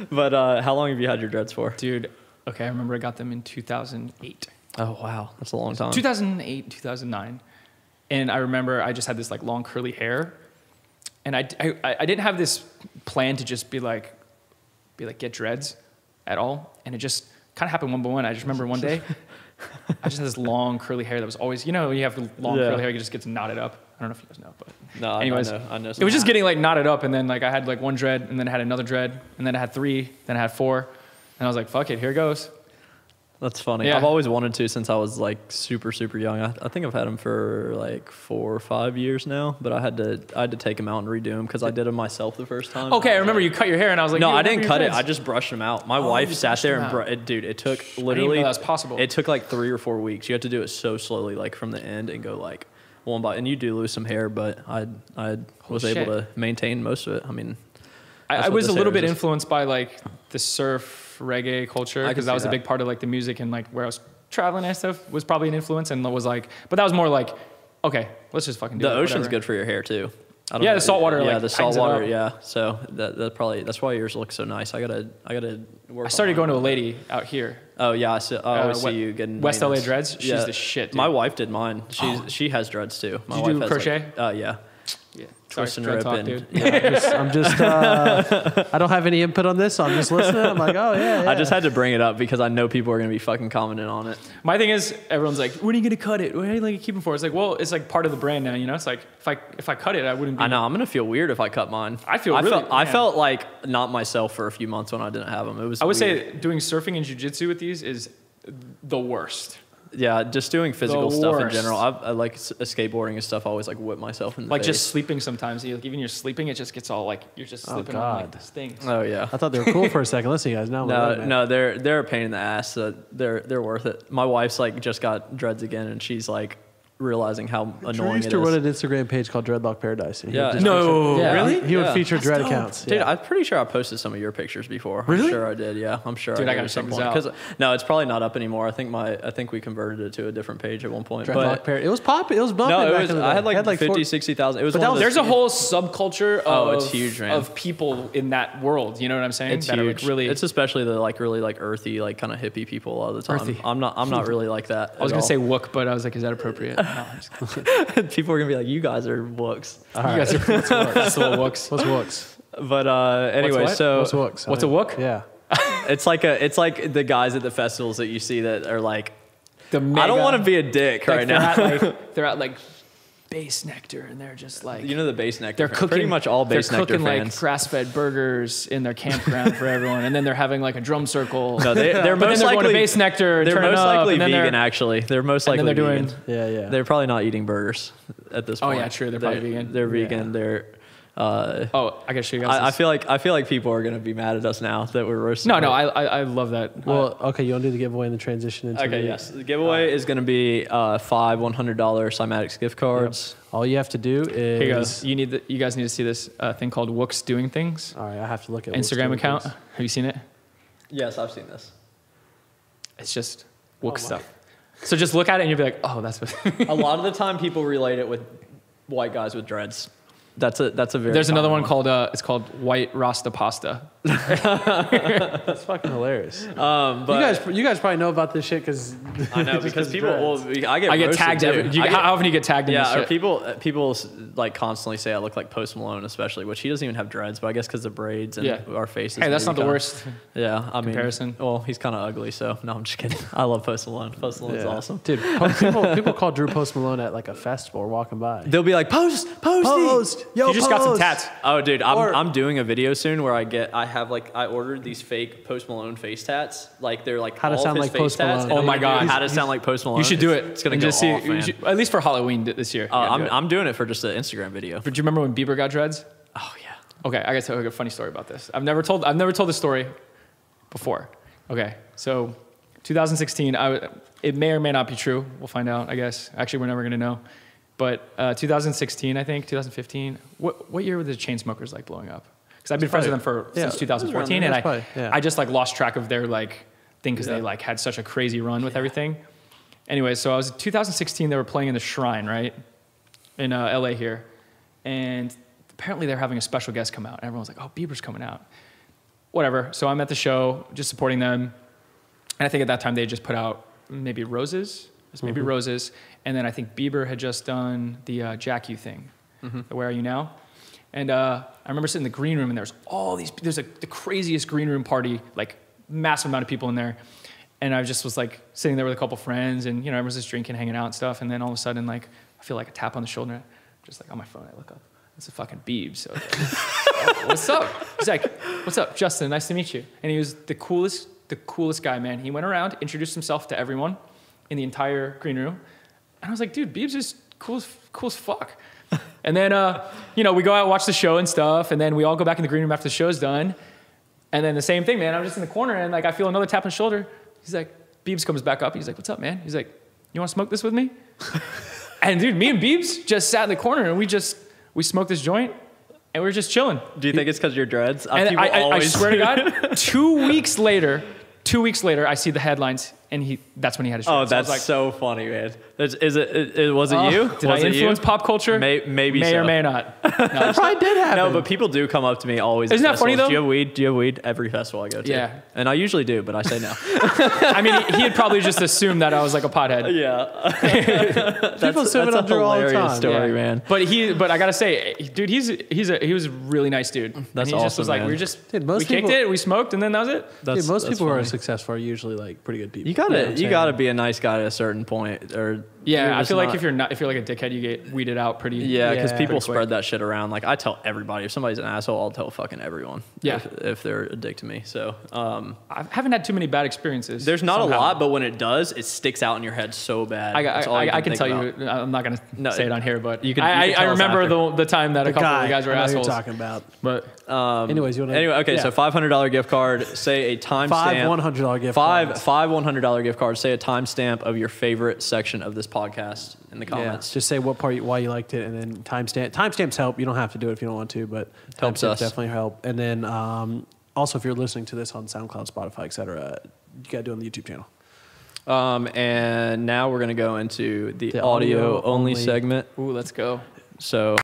But how long have you had your dreads for? Dude, okay, I remember I got them in 2008. Oh, wow. That's a long time. 2008, 2009. And I remember I just had this like long curly hair. And I didn't have this plan to just be like get dreads at all. And it just kind of happened one by one. I just remember one day, I just had this long curly hair that was always, you have the long curly hair, it just gets knotted up. I don't know if you guys know, but No, anyways, I know. it was just getting like knotted up, and then like I had like one dread, and then I had another dread, and then I had 3, then I had 4, and I was like, fuck it, here it goes. That's funny. Yeah. I've always wanted to since I was like super young. I think I've had them for like 4 or 5 years now, but I had to take them out and redo them because I did them myself the first time. Okay, I remember you cut your hair, and I was like, no, "You I didn't remember cut your it. I dreads?" just brushed them out. My you wife sat brushed there them and out. dude, it took even literally. know that was possible. It took like 3 or 4 weeks. You have to do it so slowly, like from the end, and go like one by. And you do lose some hair, but I was shit. able to maintain most of it. I mean, I what was a this little hair bit is. influenced by like the surf reggae culture I can because that see was a that. big part of like the music and like where I was traveling and stuff was probably an influence and was like, but that was more like, okay, let's just fucking do the it. ocean's whatever. good for your hair too. I don't Yeah, know. the salt water, Yeah, like, the tightens salt it water. up. Yeah, so that's why yours look so nice. I gotta work. I started on going to a mine. lady out here. Oh yeah, I always We- see you getting West LA maintenance. dreads. She's the shit, dude. My wife did mine. She has dreads too. My Did you wife do has, crochet? Yeah. Yeah, Twist and dread rip talk, and dude. I'm just I don't have any input on this, so I'm just listening. I'm like, oh yeah. I just had to bring it up because I know people are gonna be fucking commenting on it. My thing is, everyone's like, when are you gonna cut it? What are you like keep them for? It's like, well, it's like part of the brand now, you know. It's like if I cut it, I wouldn't be. I know I'm gonna feel weird if I cut mine. I I felt like not myself for a few months when I didn't have them. It was. I would weird. say doing surfing and jujitsu with these is the worst. Yeah, just doing physical The stuff in worst. general. I like skateboarding and stuff. I always like whip myself in the Like face. just sleeping sometimes. Like even you're sleeping, it just gets all like you're just slipping on like God. this thing. Oh yeah. I thought they were cool for a second. Listen, guys, now I'm like, man. No, they're a pain in the ass. They're worth it. My wife's like just got dreads again, and she's like realizing how Drew annoying used it to run is. an Instagram page called Dreadlock Paradise. And he Yeah. would just No, feature- really? He would Yeah. feature That's dread dope. accounts. Dude, Yeah. I'm pretty sure I posted some of your pictures before. Really? I'm sure I did. Yeah, I'm sure. Dude, I did gotta at some check this point. out. 'Cause- no, it's probably not up anymore. I think we converted it to a different page at one point. Dreadlock But Paradise. It was popping. It was bumping. no, it back was. in the I day. had like, It 50, 60,000. It was. But One that of was- those There's a whole subculture Oh, of, it's huge, man. of people in that world. You know what I'm saying? It's that huge. Are like really. It's especially the like really like earthy, like kind of hippie people a lot of the time. Earthy. I'm not really like that. I was gonna say wook, but I was like, is that appropriate? No, I'm just kidding. people are gonna be like, you guys are wooks. You guys are that's little wooks. What's Wooks? But anyway, what? so What's Wooks? What's a wook? Yeah. it's like the guys at the festivals that you see that are like, The I don't want to be a dick right now. They're at like Base Nectar, and they're just like You know the Base Nectar. they're fans. cooking Pretty much all Base They're Nectar cooking like fans. grass-fed burgers in their campground for everyone, and then they're having like a drum circle. No, they're but then most they're going likely to Base Nectar. And they're turning most up, likely and then vegan. they're- Actually, they're most and then likely they're vegan. doing- Yeah. They're probably not eating burgers at this Oh, point. yeah, true. They're probably vegan. They're vegan. They're. Oh, I gotta show you guys. I feel like people are gonna be mad at us now that we're roasting. no, it. I love that. Well, okay. You want to do the giveaway and the transition into Okay, the, yes. The giveaway is going to be 5 $100 Cymatics gift cards. All you have to do is. Here you go. You guys need to see this thing called Wook's Doing Things. All right, I have to look at Wooks Instagram doing account. things. Have you seen it? Yes, I've seen this. It's just Wook stuff. So just look at it and you'll be like, oh, that's what. A lot of the time, people relate it with white guys with dreads. That's a very. There's another common one called it's called White Rasta Pasta. That's fucking hilarious. But you guys probably know about this shit because I know because people. dreads. Well, I get I get roasted, tagged. too. How often do you get tagged in this Yeah, or shit? people like constantly say I look like Post Malone, especially, which he doesn't even have dreads, but I guess because the braids and Yeah. our faces. Hey, that's maybe not the kinda- worst. Yeah, I mean, comparison. well, he's kind of ugly, so no, I'm just kidding. I love Post Malone. Post Malone's Yeah. awesome. Dude, people call Drew Post Malone at like a festival or walking by. They'll be like, Posty. Yo, You just got some Post. tats. Oh, dude, Or- I'm doing a video soon where I ordered these fake Post Malone face tats. Like they're like How to all sound of his like face Post tats, Malone. and Oh my I'm gonna do God. how to sound like Post Malone. You should do it. It's gonna and go just see, off, man. at least for Halloween this year. You gotta do it. I'm doing it for just an Instagram video. But do you remember when Bieber got dreads? Oh yeah. Okay, I gotta tell you a funny story about this. I've never told this story before. Okay, so 2016, it may or may not be true. We'll find out, I guess. Actually, we're never gonna know. But 2016, I think, 2015. What year were the Chainsmokers like blowing up? Because I've been friends with them since 2014, and I just like lost track of their like thing because they like had such a crazy run with everything. Anyway, so I was 2016. They were playing in the Shrine, right, in LA here, and apparently they're having a special guest come out. And everyone's like, "Oh, Bieber's coming out." Whatever. So I'm at the show, just supporting them, and I think at that time they had just put out maybe Roses. Maybe Roses, and then I think Bieber had just done the Jack You thing, the Where Are You Now? And I remember sitting in the green room, and there's the craziest green room party, like massive amount of people in there, and I just was like sitting there with a couple friends, and everyone's just drinking, hanging out and stuff, and then all of a sudden, like I feel like a tap on the shoulder, just like on my phone. I look up. It's a fucking Beebs. So oh, what's up? He's like, what's up, Justin? Nice to meet you. And he was the coolest guy, man. He went around, introduced himself to everyone in the entire green room. And I was like, dude, Beebs is cool as fuck. And then, you know, we go out, watch the show and stuff. And then we all go back in the green room after the show's done. And then the same thing, man. I'm just in the corner and like, I feel another tap on the shoulder. He's like, Beebs comes back up. He's like, what's up, man? He's like, you want to smoke this with me? And dude, me and Beebs just sat in the corner and we smoked this joint and we were just chilling. Do you think it's because you're dreads? And I swear to God, 2 weeks later, I see the headlines and that's when he had his dreads. Oh, that's so, like, so funny, man. Was it you? Did I influence pop culture? Maybe May so. or may not. No, That probably did happen. No, but people do come up to me always. Isn't at that funny, festivals. though? Do you have weed? Every festival I go to. Yeah. And I usually do, but I say no. I mean, he had probably just assumed that I was like a pothead. Yeah. People assume it a up there all the hilarious time. story, Yeah. man. But I gotta say, dude, he was a really nice dude. That's and he just awesome, was like, man. we Dude, kicked it, we smoked, and then that was it. Dude, most people who are funny. successful are usually like pretty good people. You gotta be a nice guy at a certain point, or Yeah, you're I just feel like not- if you're like a dickhead, you get weeded out pretty. Yeah, because Yeah. people Pretty quick. spread that shit around. Like I tell everybody, if somebody's an asshole, I'll tell fucking everyone. Yeah. if they're a dick to me. So I haven't had too many bad experiences. there's not somehow. a lot, but when it does, it sticks out in your head so bad. That's all I can think tell about. you. I'm not gonna No, say it on here, but you can I tell us remember after. the time that a couple of the guys were I know who assholes. you're talking about. But Anyways, you want to? Anyway, okay, yeah. so $500 gift card. Say a timestamp. Five $100 gift Five cards. $100 gift cards. Say a timestamp of your favorite section of this podcast in the Yeah, comments. just say what part, why you liked it, and then timestamp. Timestamps help. You don't have to do it if you don't want to, but Helps timestamps us. definitely help. And then also, if you're listening to this on SoundCloud, Spotify, etc., you got to do it on the YouTube channel. And now we're gonna go into the The audio audio only only. segment. ooh, let's go. So